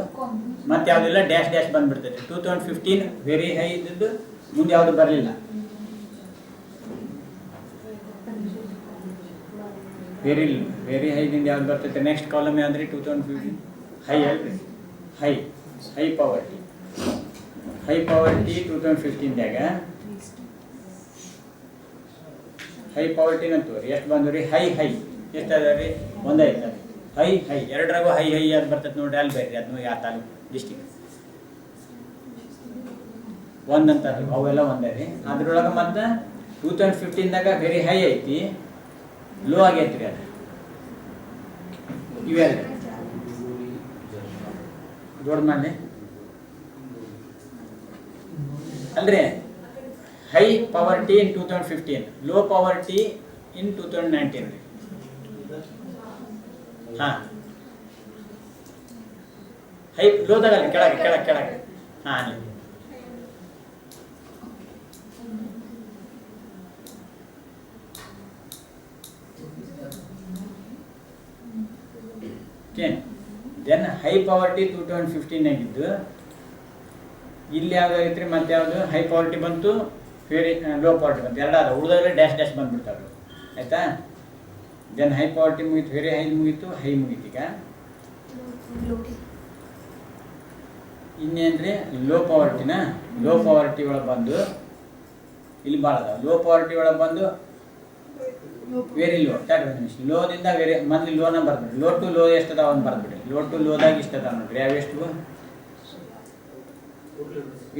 A: ಮತ್ತು ಯಾವುದಿಲ್ಲ ಡ್ಯಾಶ್ ಬಂದ್ಬಿಡ್ತೈತಿ 2015 ವೆರಿ ಹೈ ಇದ್ದದ್ದು ಮುಂದೆ ಯಾವುದು ಬರಲಿಲ್ಲ ವೆರಿ ಹೈದಿಂದ ಯಾವ್ದು ಬರ್ತೈತೆ ನೆಕ್ಸ್ಟ್ ಕಾಲಮ್ ಯಾವ್ದ್ರಿ 2015 ಹೈ ಅಲ್ರಿ ಹೈ ಪವರ್ಟಿ 2015ದಾಗ ಹೈ ಪವರ್ಟಿ ಅಂತವ್ರಿ ಎಷ್ಟು ಬಂದ್ರಿ ಹೈ ಎಷ್ಟು ಅದ ರೀ ಒಂದೈತೆ ಹೈ ಎರಡರಾಗೂ ಹೈ ಅದು ಬರ್ತೈತೆ ನೋಡ್ರಿ ಅಲ್ಲಿ ಬೇರೆ ಅದನ್ನು ಯಾವ ತಾಲೂಕು ಡಿಸ್ಟಿಕ್ ಒಂದಂತ ಅವೆಲ್ಲ ಒಂದೇ ರೀ ಅದ್ರೊಳಗೆ ಮತ್ತು 2015ದಾಗ ವೆರಿ ಹೈ ಐತಿ ಲೋ ಆಗೈತಿ ರೀ ಅದು ಇವೆಲ್ಲ ದೊಡ್ಡ ಮಾಡಿ ಅಲ್ರಿ ಹೈ ಪವರ್ಟಿ ಇನ್ 2015 ಲೋ ಪವರ್ಟಿ ಇನ್ 2019 ರೀ ಹಾಂ ಹೈ ಲೋದಾಗಲ್ಲ ಕೆಳಗೆ ಹಾಂ ಅಲ್ಲಿ ಓಕೆ ದೆನ್ ಹೈ ಪವರ್ಟಿ 2015 ಆಗಿದ್ದು ಇಲ್ಲಿ ಯಾವ್ದು ಐತ್ರಿ ಮತ್ತೆ ಯಾವುದು ಹೈ ಪವರ್ಟಿ ಬಂತು ವೆರಿ ಲೋ ಪವರ್ಟಿ ಬಂತು ಎರಡು ಅದ ಉಳಿದ್ರೆ ಡ್ಯಾಶ್ ಬಂದ್ಬಿಡ್ತಾವೆ ಆಯಿತಾ ದೆನ್ ಹೈ ಪವರ್ಟಿ ಮುಗೀತು ವೆರಿ ಹೈ ಮುಗೀತು ಹೈ ಮುಗೀತು ಈಗ ಇನ್ನೇನ್ರಿ ಲೋ ಪವರ್ಟಿ ಒಳಗೆ ಬಂದು ಇಲ್ಲಿ ಭಾಳ ಅದಾವ ಲೋ ಪವರ್ಟಿ ಒಳಗೆ ಬಂದು ವೆರಿ ಲೋ ಲೋದಿಂದ ವೆರಿ ಮೊದಲು ಲೋನ ಬರ್ಬಿಡ್ರಿ ಲೋ ಟು ಲೋ ಎಷ್ಟು ಅದಾವ ಅಂತ ಬರ್ಬಿಡ್ರಿ ಲೋ ಟು ಲೋದಾಗ ಇಷ್ಟ ಅದಾವ ನೋಡ್ರಿ ಯಾವೆಷ್ಟು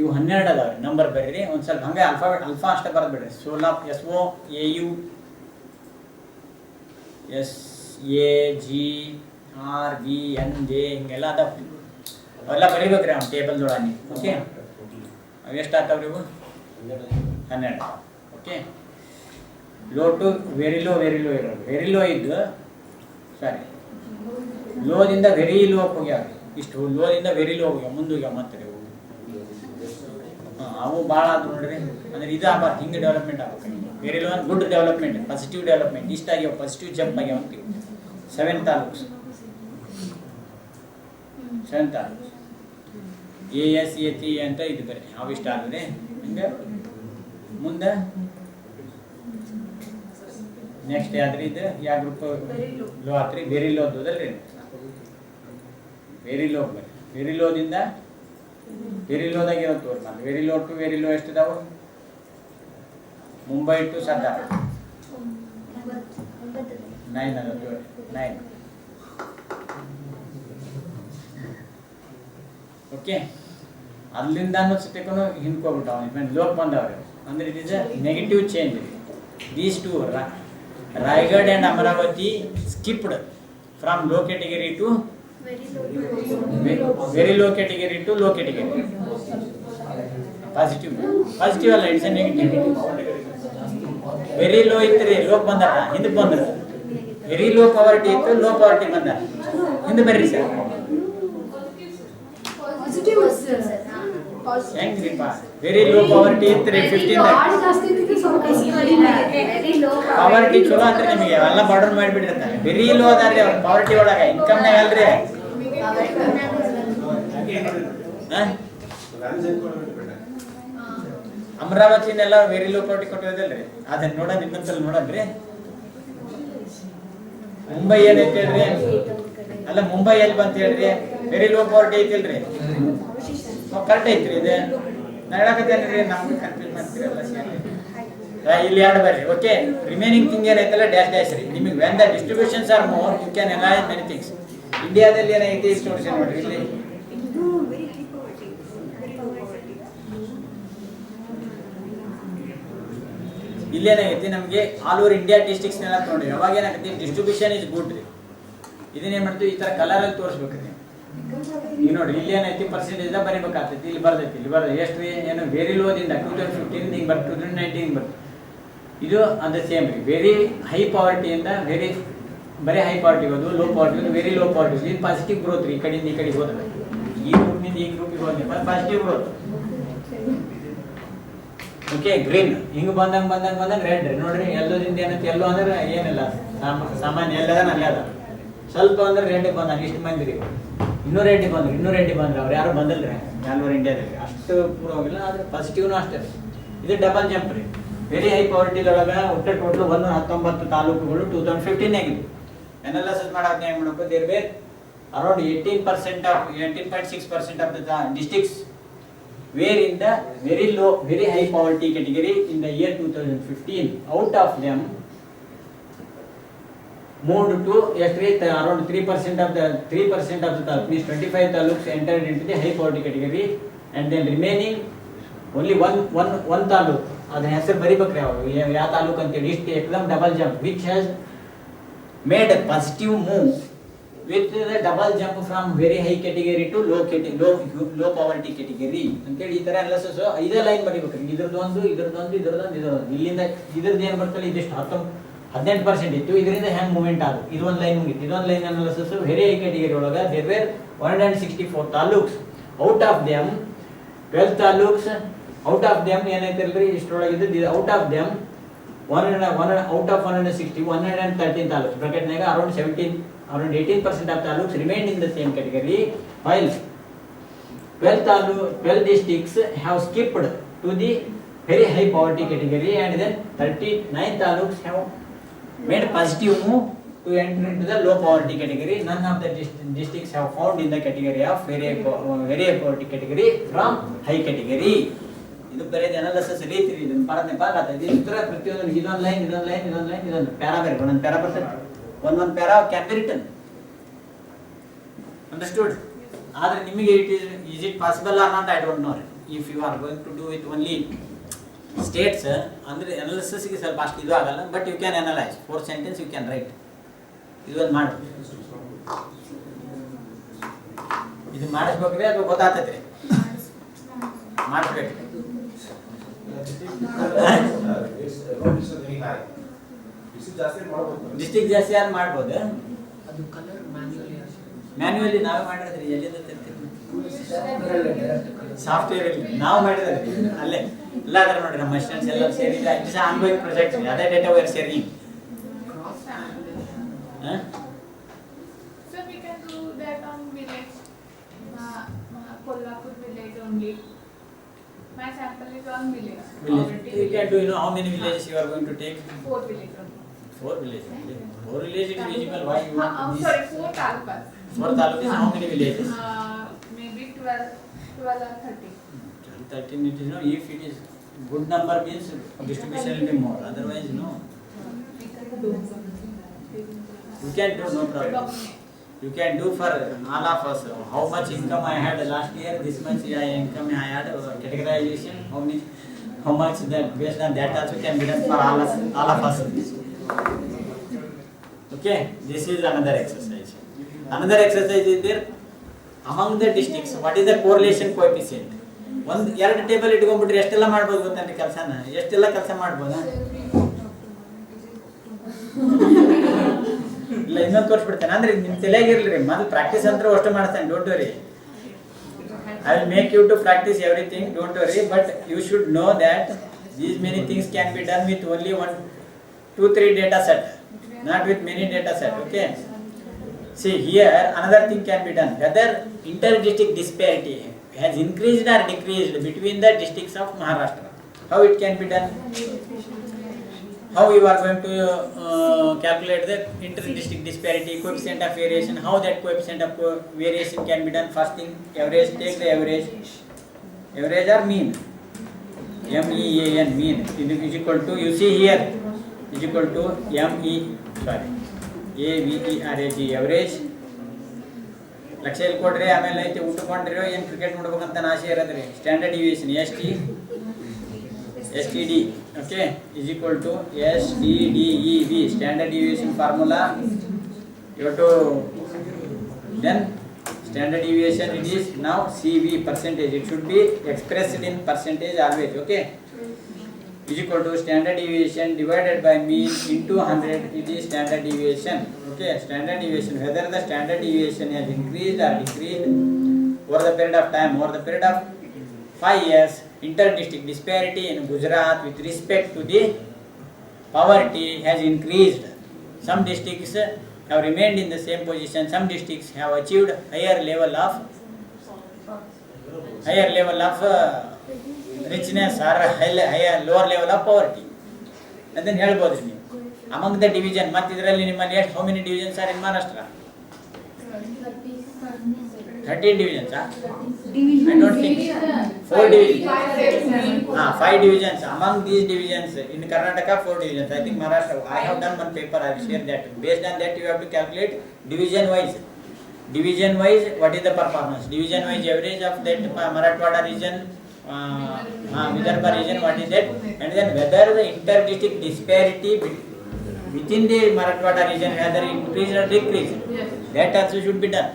A: ಇವು 12 ಅದಾವ ರೀ ನಂಬರ್ ಬರೀರಿ ಒಂದು ಸ್ವಲ್ಪ ಹಂಗೆ ಅಲ್ಫಾ ಅಷ್ಟೇ ಬರೆದ್ಬಿಡ್ರಿ SOLAP SOAU SAGRVNJ ಹಿಂಗೆಲ್ಲ ಅದಾವ ಅವೆಲ್ಲ ಬರೀಬೇಕ್ರಿ ಅವ್ನು ಟೇಬಲ್ದೊಳಗೆ ಓಕೆ ಅವು ಎಷ್ಟು ಆಗ್ತಾವ್ರಿ ಇವು 12 okay low to very low ಇರೋದು ವೆರಿ ಲೋ ಇದ್ದು ಸಾರಿ ಲೋದಿಂದ ವೆರಿ ಲೋ ಹೋಗ್ಯಾವ ಇಷ್ಟು ಲೋದಿಂದ ವೆರಿ ಲೋ ಹೋಗ್ಯಾವ ಮುಂದೋಗ್ಯಾವ ಮತ್ತೆ ಅವು ಭಾಳ ಆದ್ರು ನೋಡ್ರಿ ಅಂದ್ರೆ ಇದು ಆಗಬಾರ್ದು ಹಿಂಗೆ ಡೆವಲಪ್ಮೆಂಟ್ ಆಗ್ಬೇಕು very low good development positive development ಇಷ್ಟ ಆಗ್ಯಾವ ಪಾಸಿಟಿವ್ ಜಂಪ್ ಆಗ್ಯಾವ ಅಂತೀವಿ 7 ತಾಲೂಕ್ಸ್ ASA3 ಅಂತ ಇದು ಬರೀ ಅವು ಇಷ್ಟ ಆದ್ರೆ ಹಿಂಗೆ ಮುಂದೆ ನೆಕ್ಸ್ಟ್ ಯಾವ್ದ್ರಿ ಇದು ಯಾವ ಗ್ರೂಪ್ ಲೋ ಆತ್ರಿ ವೆರಿ ಲೋ ಅಲ್ರಿ ವೆರಿ ಲೋ ಬರ್ರಿ ವೆರಿ ಲೋದಿಂದ ವೆರಿ ಲೋದಾಗ ಇರೋ ತೋರಿ ನಾನು very low to very low ಎಷ್ಟಿದಾವು ಮುಂಬೈ ಟು ಸರ್ದಾರ್ 9 ಅದ 9 ಓಕೆ ಅಲ್ಲಿಂದ ಸತ್ಯಕ್ಕೂ ಹಿಂದ್ಕೋಗ್ಬಿಟ್ಟಾವ ಲೋಕ್ ಬಂದವ್ರಿ ಅಂದ್ರೆ it is a negative change these two Raigad and Amaravati skipped from low category to very low category to low category. Positive ಅಲ್ಲ ಇಟ್ಸ್ ನೆಗೆಟಿವ್ ವೆರಿ ಲೋ ಇತ್ತು ರೀ low ಬಂದಾರ ಹಿಂದಕ್ಕೆ ಬಂದ್ರು ವೆರಿ ಲೋ ಪವರ್ಟಿ ಇತ್ತು ಲೋ ಪವರ್ಟಿ ಬಂದಾರ ಹಿಂದೆ ಬರ್ರಿ ಸರ್ ಹೆಂಗ್ರಿಪ್ಪ ವೆರಿ ಲೋ ಪವರ್ಟಿ ಇತ್ತು ರೀ 15 ಪವರ್ಟಿ ಚಲೋ ಅಂದ್ರೆ ನಿಮಗೆ ಎಲ್ಲ ಬಾರ್ಡರ್ ಮಾಡಿಬಿಟ್ಟಿರ್ತಾರೆ ವೆರಿ ಲೋ ಅದಾರ್ರಿ ಅವ್ರ ಪವರ್ಟಿ ಒಳಗೆ ಇನ್ಕಮ್ನಾಗ ಅಲ್ರಿ ಅಮರಾವತಿನೆಲ್ಲ ವೆರಿ ಲೋ ಪವರ್ಟಿ ಕೊಟ್ಟಿರೋದಲ್ರಿ ಅದನ್ನ ನೋಡೋಣ ಇನ್ನೊಂದ್ಸಲ ನೋಡನ್ರಿ ಮುಂಬೈ ಏನೈತಿ ಹೇಳ್ರಿ ಅಲ್ಲ ಮುಂಬೈ ಎಲ್ಲಿ ಬಂತ ಹೇಳ್ರಿ ವೆರಿ ಲೋ ಪವರ್ಟಿ ಐತಿಲ್ರಿ ಕರೆಕ್ಟ್ ಐತ್ರಿ ಇದು ನಾ ಹೇಳಕತ್ತೇನ್ರಿ ನಮ್ಗೆ ಕನ್ಫ್ಯೂಸ್ ಮಾಡ್ತೀರಲ್ಲ ಇಲ್ಲಿ ಎರಡು ಬರ್ರಿ ಓಕೆ ರಿಮೈನಿಂಗ್ ಥಿಂಗ್ ಏನೈತಲ್ಲ ಡ್ಯಾಶ್ ರೀ ನಿಮಗೆ when the distributions are more you can analyse many things ಇಂಡಿಯಾದಲ್ಲಿ ಏನೈತಿ ಇಷ್ಟು ನೋಡ್ರಿ ನೋಡ್ರಿ ಇಲ್ಲಿ ಇಲ್ಲೇನಾಗೈತಿ ನಮಗೆ ಆಲ್ ಓವರ್ ಇಂಡಿಯಾ ಡಿಸ್ಟ್ರಿಕ್ಟ್ಸ್ನೆಲ್ಲ ನೋಡಿ ಅವಾಗ ಏನಾಗೈತಿ ಡಿಸ್ಟ್ರಿಬ್ಯೂಷನ್ ಇಸ್ ಗುಡ್ ರೀ ಇದನ್ನೇನು ಮಾಡ್ತೀವಿ ಈ ಥರ ಕಲರಲ್ಲಿ ತೋರಿಸ್ಬೇಕು ರೀ ಈಗ ನೋಡ್ರಿ ಇಲ್ಲಿ ಏನೈತಿ ಪರ್ಸೆಂಟೇಜ್ ಬರೀಬೇಕಾಗ್ತೈತಿ, ಇಲ್ಲಿ ಬರ್ತೈತಿ, ಇಲ್ಲಿ ಬರ್ತೈತಿ ಎಷ್ಟು ರೀ ಏನು ವೆರಿ ಲೋದಿಂದ 2015 ಹಿಂಗೆ ಬರ್ತು 2019 ಹಿಂಗೆ ಬರ್ತು. ಇದು ಅದು ಸೇಮ್ ರೀ, ವೆರಿ ಹೈ ಪಾವರ್ಟಿಯಿಂದ ವೆರಿ ಬರೀ ಹೈ ಪಾವರ್ಟಿ ಹೋದು, ಲೋ ಪಾವರ್ಟಿ ಹೋದು, ವೆರಿ ಲೋ ಪಾವರ್ಟಿ ಹೋದು. ಇದು ಪಾಸಿಟಿವ್ ಗ್ರೋತ್ ರೀ, ಈ ಕಡೆಯಿಂದ ಈ ಕಡೆಗೆ ಹೋದ್ರೆ ಈ ಗ್ರೂಪ್ನಿಂದ ಈ ಗ್ರೂಪಿಗೆ ಹೋದ್ರೆ ಪಾಸಿಟಿವ್ ಗ್ರೋತ್. ಓಕೆ, ಗ್ರೀನ್ ಹಿಂಗೆ ಬಂದಂಗೆ ರೆಡ್ ರೀ. ನೋಡ್ರಿ ಎಲ್ಲೋದಿಂದ ಏನಂತ ಎಲ್ಲೋ ಅಂದ್ರೆ ಏನಿಲ್ಲ, ಸಾಮಾನ್ಯ ಎಲ್ಲದ ಅಲ್ಲೇ ಅದ. ಸ್ವಲ್ಪ ಅಂದ್ರೆ ರೆಡ್ ಬಂದಾಗ ಇಷ್ಟು ಮಂದಿ ರೀ, ಇನ್ನೂ ರೆಡ್ಡಿ ಬಂದ್ರು ಅವ್ರು ಯಾರು ಬಂದಿಲ್ಲ ರೀ ಆಲ್ ಇಂಡಿಯಾದಲ್ಲಿ, ಅಷ್ಟು ಪೂರ ಹೋಗಿಲ್ಲ. ಆದರೆ ಪಾಸಿಟಿವ್ನು ಅಷ್ಟೇ ರೀ. ಇದು ಡಬಲ್ ಜಂಪ್ ರೀ, ವೆರಿ ಹೈ ಪಾವರ್ಟಿದೊಳಗೆ ಒಟ್ಟು ಟೋಟಲ್ 119 ತಾಲೂಕುಗಳು 2015 ಆಗಿದೆ. ಅನಾಲಿಸಿಸ್ ಮಾಡೋಕೆ ಏನು ಮಾಡಬೇಕು, ದೇರ್ ಬೇರ್ around 18.6% of the districts were in the very high poverty category in the year 2015. Out of them, moved to around 3% of the taluk, means 25 taluks entered into the high poverty category, and then remaining only one taluk. ಅದನ್ನ ಹೆಸರು ಬರಿಬೇಕ್ರಿ ಅವರು ಯಾವ ತಾಲೂಕು ಅಂತೇಳಿ. ಇಷ್ಟು ಎಕ್ದಮ್ double jump, which has made a positive move with the double jump from very high category to low poverty category ಅಂತೇಳಿ ಈ ತರ ಎಲ್ಲ. ಸೊ ಇದೇ ಲೈನ್ ಬರೀಬೇಕ್ರಿ, ಇದ್ರದ್ದೊಂದು ಇಲ್ಲಿಂದ ಇದ್ರದ್ದು ಏನು ಬರ್ತಲ್ಲ, ಇದಿಷ್ಟು 18% ಇತ್ತು, ಇದರಿಂದ ಹೆಂಗ್ ಮೂವ್ಮೆಂಟ್ ಆಗ ಇದೊಂದು ಲೈನ್ ಮುಗಿತು. ಇದೊಂದು line analysis very high category ಒಳಗೆ there were 164 taluks. Out of them 12 taluks, out of them ಏನೈತಿಲ್ರಿ ಇಷ್ಟರೊಳಗಿದ್ದು, ಔಟ್ ಆಫ್ ದೆಮ್ 113 ತಾಲೂಕ್ಸ್ ಬ್ರಾಕೆಟ್ನಾಗ around 18% of taluks remained in the same category, while 12 districts have skipped to the very high poverty category, and then 39 taluks have made positive move to enter into the low poverty category. None of the districts have found in the category of very high poverty category from high category. ಇದು ಬೇರೆ analysis ರೀತಿ, ಇದನ್ನು ಪಾಠ ಇದು ಉತ್ತರ ಪ್ರತಿಯೊಂದು ಇದೊಂದು line para ಬೇರೆ ಒಂದೊಂದು ಪ್ಯಾರಾ ಬರ್ತದೆ. one para can be written. Understood? Either is it possible or not, I don't know. If you are going to do it only states, under analysis is past, but you can analyze. 4 sentences you can write. This one mad. This mad is book. That's what I say. Mad book. District ಜಾಸ್ತಿ ಯಾರು ಮಾಡ್ಬೋದು,
C: ಅದು colour
A: manually ನಾವೇ ಮಾಡಿದ್ರಿ. ಎಲ್ಲಿಂದ software ಇಲ್ಲಿ ನಾವು ಮಾಡಿದ್ರಿ ಅಲ್ಲೇ ಎಲ್ಲ ಅದರ ನೋಡಿ. ನಮ್ಮ ಅಸಿಸ್ಟೆಂಟ್ಸ್ ಎಲ್ಲ ಸೇರಿ ಇಟ್ಸ್ ಆನ್ಗೋಯಿಂಗ್ ಪ್ರಾಜೆಕ್ಟ್, ಅದೇ data were sharing.
B: So we can do that on village, Kolhapur village only. My sample is on village.
A: You can do, how many villages you are going to take?
B: 4 villages only.
A: 4 villages. 4 villages is visible. Why you want this?
B: Sorry, 4 talukas.
A: 4 talukas, how many villages?
B: Maybe 12 or 13.
A: 13 it is, if it is good number means distribution will be more. Otherwise, no. You can do, no problem. You can do for all of us. How much income I had last year, this much income I had, categorization, how much that, based on that also can be done for all of us. Okay, this is another exercise. Another exercise is there. Among the districts, what is the correlation coefficient? ಒಂದು 2 table ಇಟ್ಕೊಂಡ್ಬಿಟ್ರೆ ಎಷ್ಟೆಲ್ಲ ಮಾಡ್ಬೋದು ಗೊತ್ತಂದ್ರೆ ಕೆಲಸನ, ಎಷ್ಟೆಲ್ಲ ಕೆಲಸ ಮಾಡ್ಬೋದಾ? ಇಲ್ಲ ಇನ್ನೊಂದು ತೋರಿಸ್ಬಿಡ್ತೇನೆ, ಅಂದ್ರೆ ನಿಮ್ಮ ತಲೆಯಾಗಿರ್ಲಿ, ಮೊದಲು ಪ್ರಾಕ್ಟೀಸ್ ಅಂತ ಅಷ್ಟು ಮಾಡ್ತೇನೆ. Don't worry, I will make you to practice everything, don't worry, but you should know that these many things can be done with only 1, 2, 3 data set, not with many data set. Okay, see here another thing can be done, whether inter-district disparity has increased or decreased between the districts of Maharashtra. How it can be done? How you are going to calculate the inter-district disparity, coefficient of variation? How that coefficient of variation can be done? First thing, average. Take the average or mean. MEAN, mean. Is equal to, you see here, is equal to AVERAG, average. ಲಕ್ಷದಲ್ಲಿ ಕೊಡ್ರಿ, ಆಮೇಲೆ ಐತಿ ಊಟಕೊಂಡ್ರಿ, ಏನು cricket ನೋಡ್ಬೇಕಂತ ಆಸೆ ಇರೋದ್ರಿ. Standard deviation STD, okay, is equal to STDEV, standard deviation formula. You have to then standard deviation it is now CV percentage. It should be expressed in percentage always. Okay, is equal to standard deviation divided by mean into 100. It is standard deviation. Okay, standard deviation, whether the standard deviation has increased or decreased over the period of time. Over the period of 5 years, inter-district disparity in Gujarat with respect to the poverty has increased. Some districts have remained in the same position. Some districts have achieved higher level of richness or higher lower level of poverty. And then ಹೇಳ್ಬೋದು ನೀವು among the division. ಮತ್ತು ಇದರಲ್ಲಿ ನಿಮ್ಮಲ್ಲಿ ಎಷ್ಟು how many divisions are in Maharashtra? 13 divisions. I don't think 4 divisions. 5 divisions. Among these divisions in Karnataka, 4 divisions. I think Maharashtra. I have done one paper. I will share that. Based on that, you have to calculate division wise. Division wise, what is the performance? Division wise average of that Marathwada region, Vidarbha region, what is that? And then whether the inter-district disparity within the Marathwada region whether increase or decrease. That also should be done.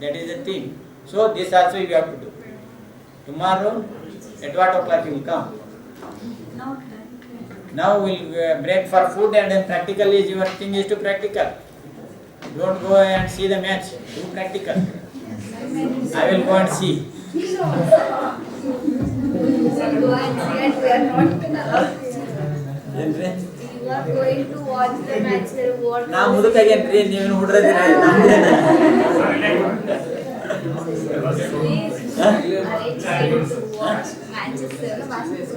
A: That is the thing. So this also you have to do. Tomorrow at what o'clock you will come? Now we'll break for food and then practical is your thing is to practical. Don't go and see the match. Do practical. I will go and see. ಏನ್ರಿ ನಾ ಮುದುಕಾಗೇನ್ರಿ ನೀವೇನು ಹುಡ್ರದಿರ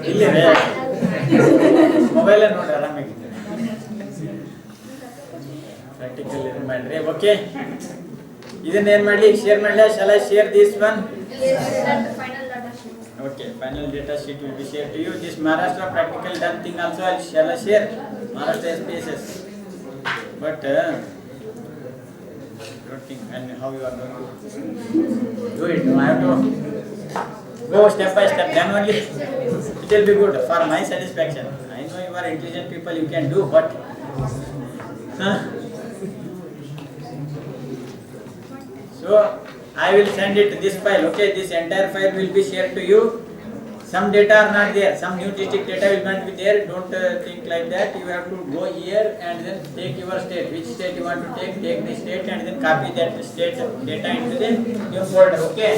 A: ಇಲ್ಲಿ mobile ನೋಡ್ರಿ ಆರಾಮಾಗಿ practical ಇದು ಮಾಡ್ರಿ. Okay, ಇದನ್ನ ಏನ್ ಮಾಡ್ಲಿ, ಶೇರ್ ಮಾಡ್ಲಾ? Shall share this one. Okay, final data sheet will be shared to you. This Maharashtra practical done thing also I shall share. Maharashtra SPSS. But don't think and how you are going to do it. I have to go step by step. Then only it will be good for my satisfaction. I know you are intelligent people. You can do, but so I will send it this file. Okay, this entire file will be shared to you. Some data are not there. Some new district data will not be there. Don't think like that. You have to go here and then take your state. Which state you want to take? Take the state and then copy that state data into the new folder. Okay.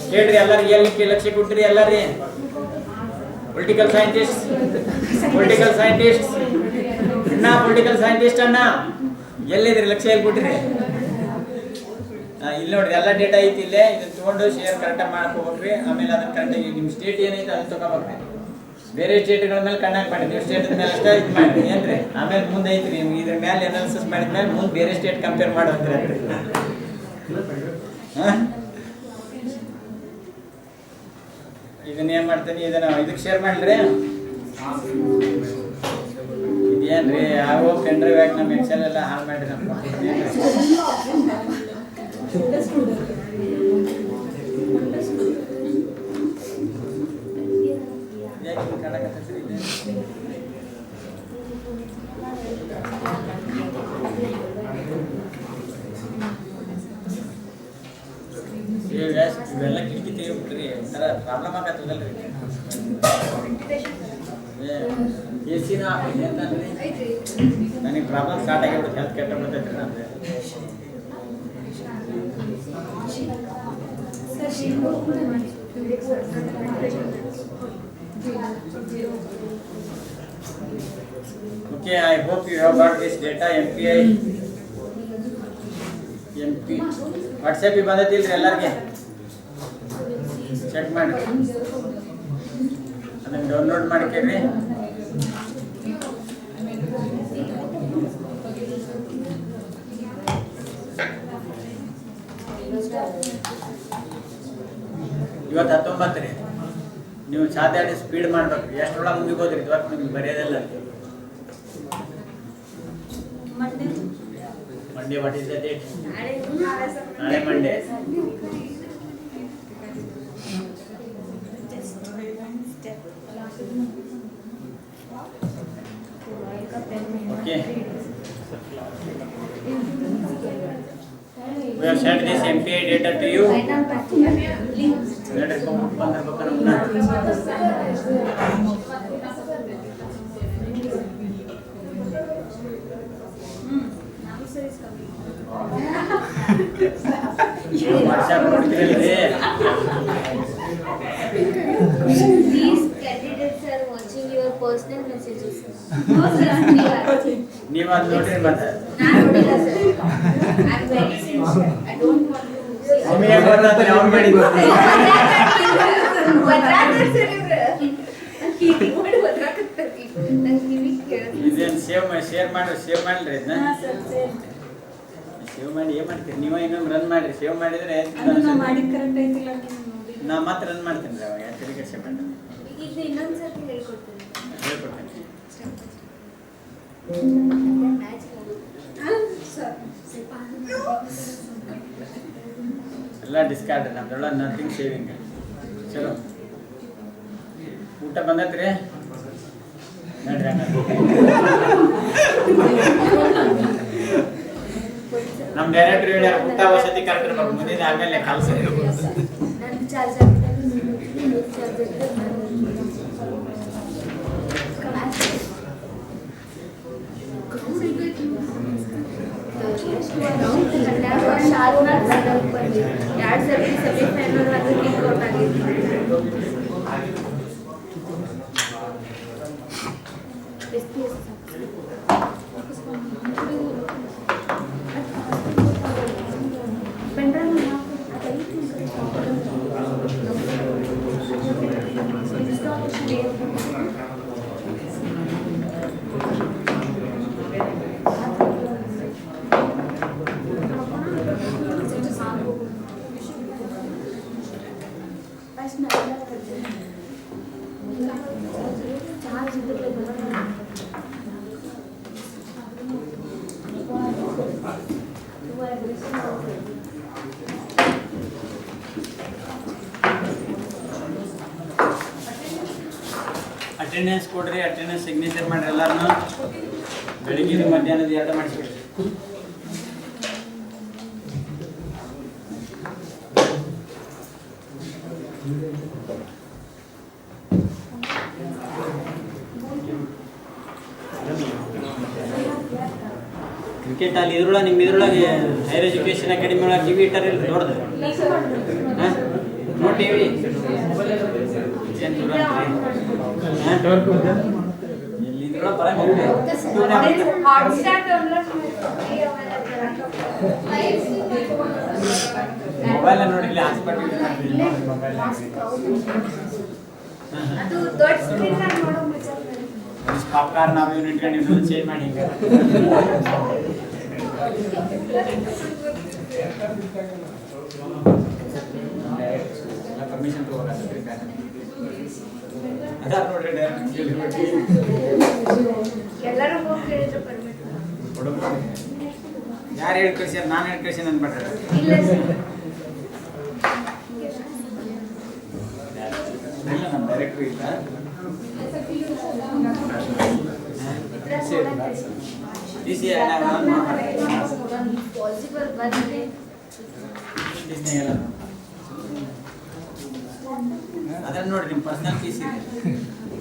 A: State ಎಲ್ಲರೂ ಎಲ್ಲಿ ಲಕ್ಷ್ಯ ಕೊಡ್ತೀರಿ ಎಲ್ಲರೂ? Political scientists. Political scientists. ಅಣ್ಣ political scientist ಅಣ್ಣ ಎಲ್ಲಿದ್ರಿ? ಲಕ್ಷ್ಯ ಎಲ್ಲಿ ಕೊಟ್ಟಿರಿ? ಇಲ್ಲಿ ನೋಡ್ರಿ ಎಲ್ಲ ಡೇಟಾ ಐತಿ ಇಲ್ಲೇ. ಇದನ್ನ ತಗೊಂಡು ಶೇರ್ ಕರೆಕ್ಟಾಗಿ ಮಾಡ್ಕೋಬೇಕ್ರಿ. ಆಮೇಲೆ ಅದನ್ನ ಕರೆಕ್ಟಾಗಿ ನಿಮ್ಮ ಸ್ಟೇಟ್ ಏನೈತೆ ಅದನ್ನ ತಗೋಬೇಕ್ರಿ. ಬೇರೆ ಸ್ಟೇಟ್ಗಳ ಮೇಲೆ ಕಣ್ಣಾಕ್ ಮಾಡಿ ನೀವು ಸ್ಟೇಟ್ ಮೇಲೆ ಅಷ್ಟೇ ಇದು ಮಾಡಿ ಏನ್ರಿ. ಆಮೇಲೆ ಮುಂದೆ ಐತ್ರಿ ನೀವು ಇದ್ರ ಮೇಲೆ ಅನಾಲಿಸಿಸ್ ಮಾಡಿದ್ಮೇಲೆ ಮುಂದೆ ಬೇರೆ ಸ್ಟೇಟ್ ಕಂಪೇರ್ ಮಾಡೋದ್ರಿ. ಇದನ್ನ ಏನ್ ಮಾಡ್ತೀನಿ, ಇದನ್ನ ಇದಕ್ಕೆ ಶೇರ್ ಮಾಡ್ರಿ. ಇದೇನ್ರಿ ಯಾವ ಪೆನ್ ಡ್ರೈವ್ ಯಾಕೆ ನಮ್ಮ ಎಕ್ಸೆಲ್ ಎಲ್ಲ ಹಾಳು ಮಾಡ್ರಿ ನಮ್ಮ ಇವೆಲ್ಲ ಕಿಟಕಿ ತೆಗಿಬಿಟ್ರಿ ಒಂಥರ ಪ್ರಾಬ್ಲಮ್ ಆಗತ್ತದಲ್ರಿ. ಎಸಿನ ನನಗೆ ಪ್ರಾಬ್ಲಮ್ ಸ್ಟಾರ್ಟ್ ಆಗಿಬಿಟ್ಟು ಹೆಲ್ತ್ ಕೆಟ್ಟ ಬಿಡ್ತೈತ್ರಿ ನಮ್ದು. Okay, I hope you have got this data. MPI WhatsApp ಬಂದೈತಿಲ್ರಿ ಎಲ್ಲರಿಗೆ? ಚೆಕ್ ಮಾಡಿ ಅದನ್ನ ಡೌನ್ಲೋಡ್ ಮಾಡ್ಕೇರಿ. ಇವತ್ತು 19 ರೀ. ನೀವು ಸಾಧ್ಯ ಸ್ಪೀಡ್ ಮಾಡ್ಬೇಕು. ಎಷ್ಟೊಳಗೆ ಮುಗಿಬೋದ್ರಿ ಇವತ್ತು ನಿಮ್ಗೆ ಬರೆಯೋದೆಲ್ಲ. Monday what is the date? ನಾಳೆ Monday. Okay We have sent this MPI data to you.
B: Final batch.
A: Let us come
B: Now sir is coming.
A: WhatsApp ನೋಡ್ತಿರಲ್ರಿ.
B: These candidates are watching your personal messages. No sir, we are.
A: ನೀವು ಅದು ನೋಡ್ರಿ ಮತ್ತೆ.
B: ನಾನು ನೋಡಿಲ್ಲ sir. I am very sincere. I don't want to see.
A: ನಿಮಗೆ ಗೊತ್ತಾದ್ರೆ ಅವ್ರು ಮಾಡಿ ಗೊತ್ತಿಲ್ಲ.
B: ಬದ್ರಾಕತ್ತಾರೆ sir ಇವ್ರು. ಹೀಗೆ ಮಾಡಿ ಬದ್ರಾಕತ್ತಾರೆ. ನಂಗೆ ಕಿವಿ ಕೇಳಿಲ್ಲ.
A: ಇದೇನು ಶೇರ್ ಮಾಡ್ರಿ ಇದನ್ನ.
B: ಹಾ sir, same.
A: ಸೇವ್ ಮಾಡಿ ಏನ್ ಮಾಡ್ತೀರಿ ನೀವು ಇನ್ನೊಮ್ಮೆ ರನ್ ಮಾಡ್ರಿ ಸೇವ್ ಮಾಡಿದ್ರೆ
B: ಅದು ನಾವು ಮಾಡಿದ ಕರೆಕ್ಟ್ ಐತಿಲ್ಲ ನೀವು ನೋಡಿ.
A: ನಾ ಮತ್ತೆ ರನ್ ಮಾಡ್ತೀನಿ ರೀ ಅವಾಗ ಯಾಕೆ ಕೆಲ್ಸ ಮಾಡಿ
B: ಇದು ಇನ್ನೊಂದು ಸರ್ತಿ ಹೇಳ್ಕೊಡ್ತೀನಿ.
A: ಹೇಳ್ಕೊಡ್ತೀನಿ
B: ಮ್ಯಾಚ್ ಸರ್
A: ಎಲ್ಲ ಡಿಸ್ಕಾರ್ಡ್ ನಮ್ದೊಳಗೆ ನಥಿಂಗ್ ಸೇವಿಂಗ್ ಚಲೋ ಊಟ ಬಂದೈತ್ರಿ ನೋಡ್ರಿ ನಮ್ಮ ಡೈರೆಕ್ಟರ್ ಹೇಳ್ಯಾರ ಊಟ ವಸತಿ ಕರೆಕ್ಟ್ ಇರ್ಬೇಕು ಮುಂದಿನ ಆಮೇಲೆ ಕಲ್ಸ
B: ನನ್ನ ಚಾರ್ಜರ್ ಎರಡು ಸರ್ತಿ ಸೆಮಿಫೈನಲ್ ಅದು ಕಿಕ್ ಔಟ್ ಆಗಿತ್ತು.
A: ಅಟೆಂಡೆನ್ಸ್ ಕೊಡ್ರಿ ಅಟೆಂಡೆನ್ಸ್ ಸಿಗ್ನೇಚರ್ ಮಾಡ್ರಿ ಎಲ್ಲಾರನು ಬೆಳಿಗ್ಗೆ ಮಧ್ಯಾಹ್ನದ ಎರಡು ಮಾಡಿಸ್ಬಿಡ್ರಿ ಕ್ರಿಕೆಟ್ ಅಲ್ಲಿ ಇದ್ರೊಳಗೆ ನಿಮ್ಮ ಇದ್ರೊಳಗೆ ಹೈಯರ್ ಎಜುಕೇಷನ್ ಅಕಾಡೆಮಿ ಒಳಗೆ ಟಿವಿ ಇಟ್ಟಾರಿಲ್ಲ ದೊಡ್ಡದು ನೋ ಟಿವಿ ಮೊಬೈಲ್ ನೋಡಿಲ್ಲ ಹಾಸ್ಪಿಟಲ್
B: ಅದು ದೊಡ್ಡ ಸ್ಕ್ರೀನ್ ನೋಡೋ ಮಜಾ
A: ಪಾಪ್ಕಾರ್ನ್ ನಾವು ಇವ್ನು ಇಟ್ಕೊಂಡು ಚೇಂಜ್ ಮಾಡಿ ಪರ್ಮಿಷನ್ ತಗೋಬೇಕು ಅದ ನೋಡ್ರಿ
B: ಎಲ್ಲರೂ ಹೋಗಿ ಕೇಳಿದ್ರು ಪರ್ಮಿಟ್
A: ಯಾರು ಹೇಳಿ ಕಳ್ಸ್ಯಾರ ನಾನು ಹೇಳಿ ಕಳ್ಸಿ ಅಂದ್ಬಿಟ್ರೆ
B: ಇಲ್ಲ ಸರ್
A: ಇಲ್ಲ ನಮ್ಮ ಡೈರೆಕ್ಟ್ರು ಇಲ್ಲ
B: ಪಾಸಿಬಲ್ ಬಂದ್ರೆ
A: ಅದನ್ನ ನೋಡ್ರಿ ನಿಮ್ಮ ಪರ್ಸನಲ್ ಪೀಸ್ ಇದೆ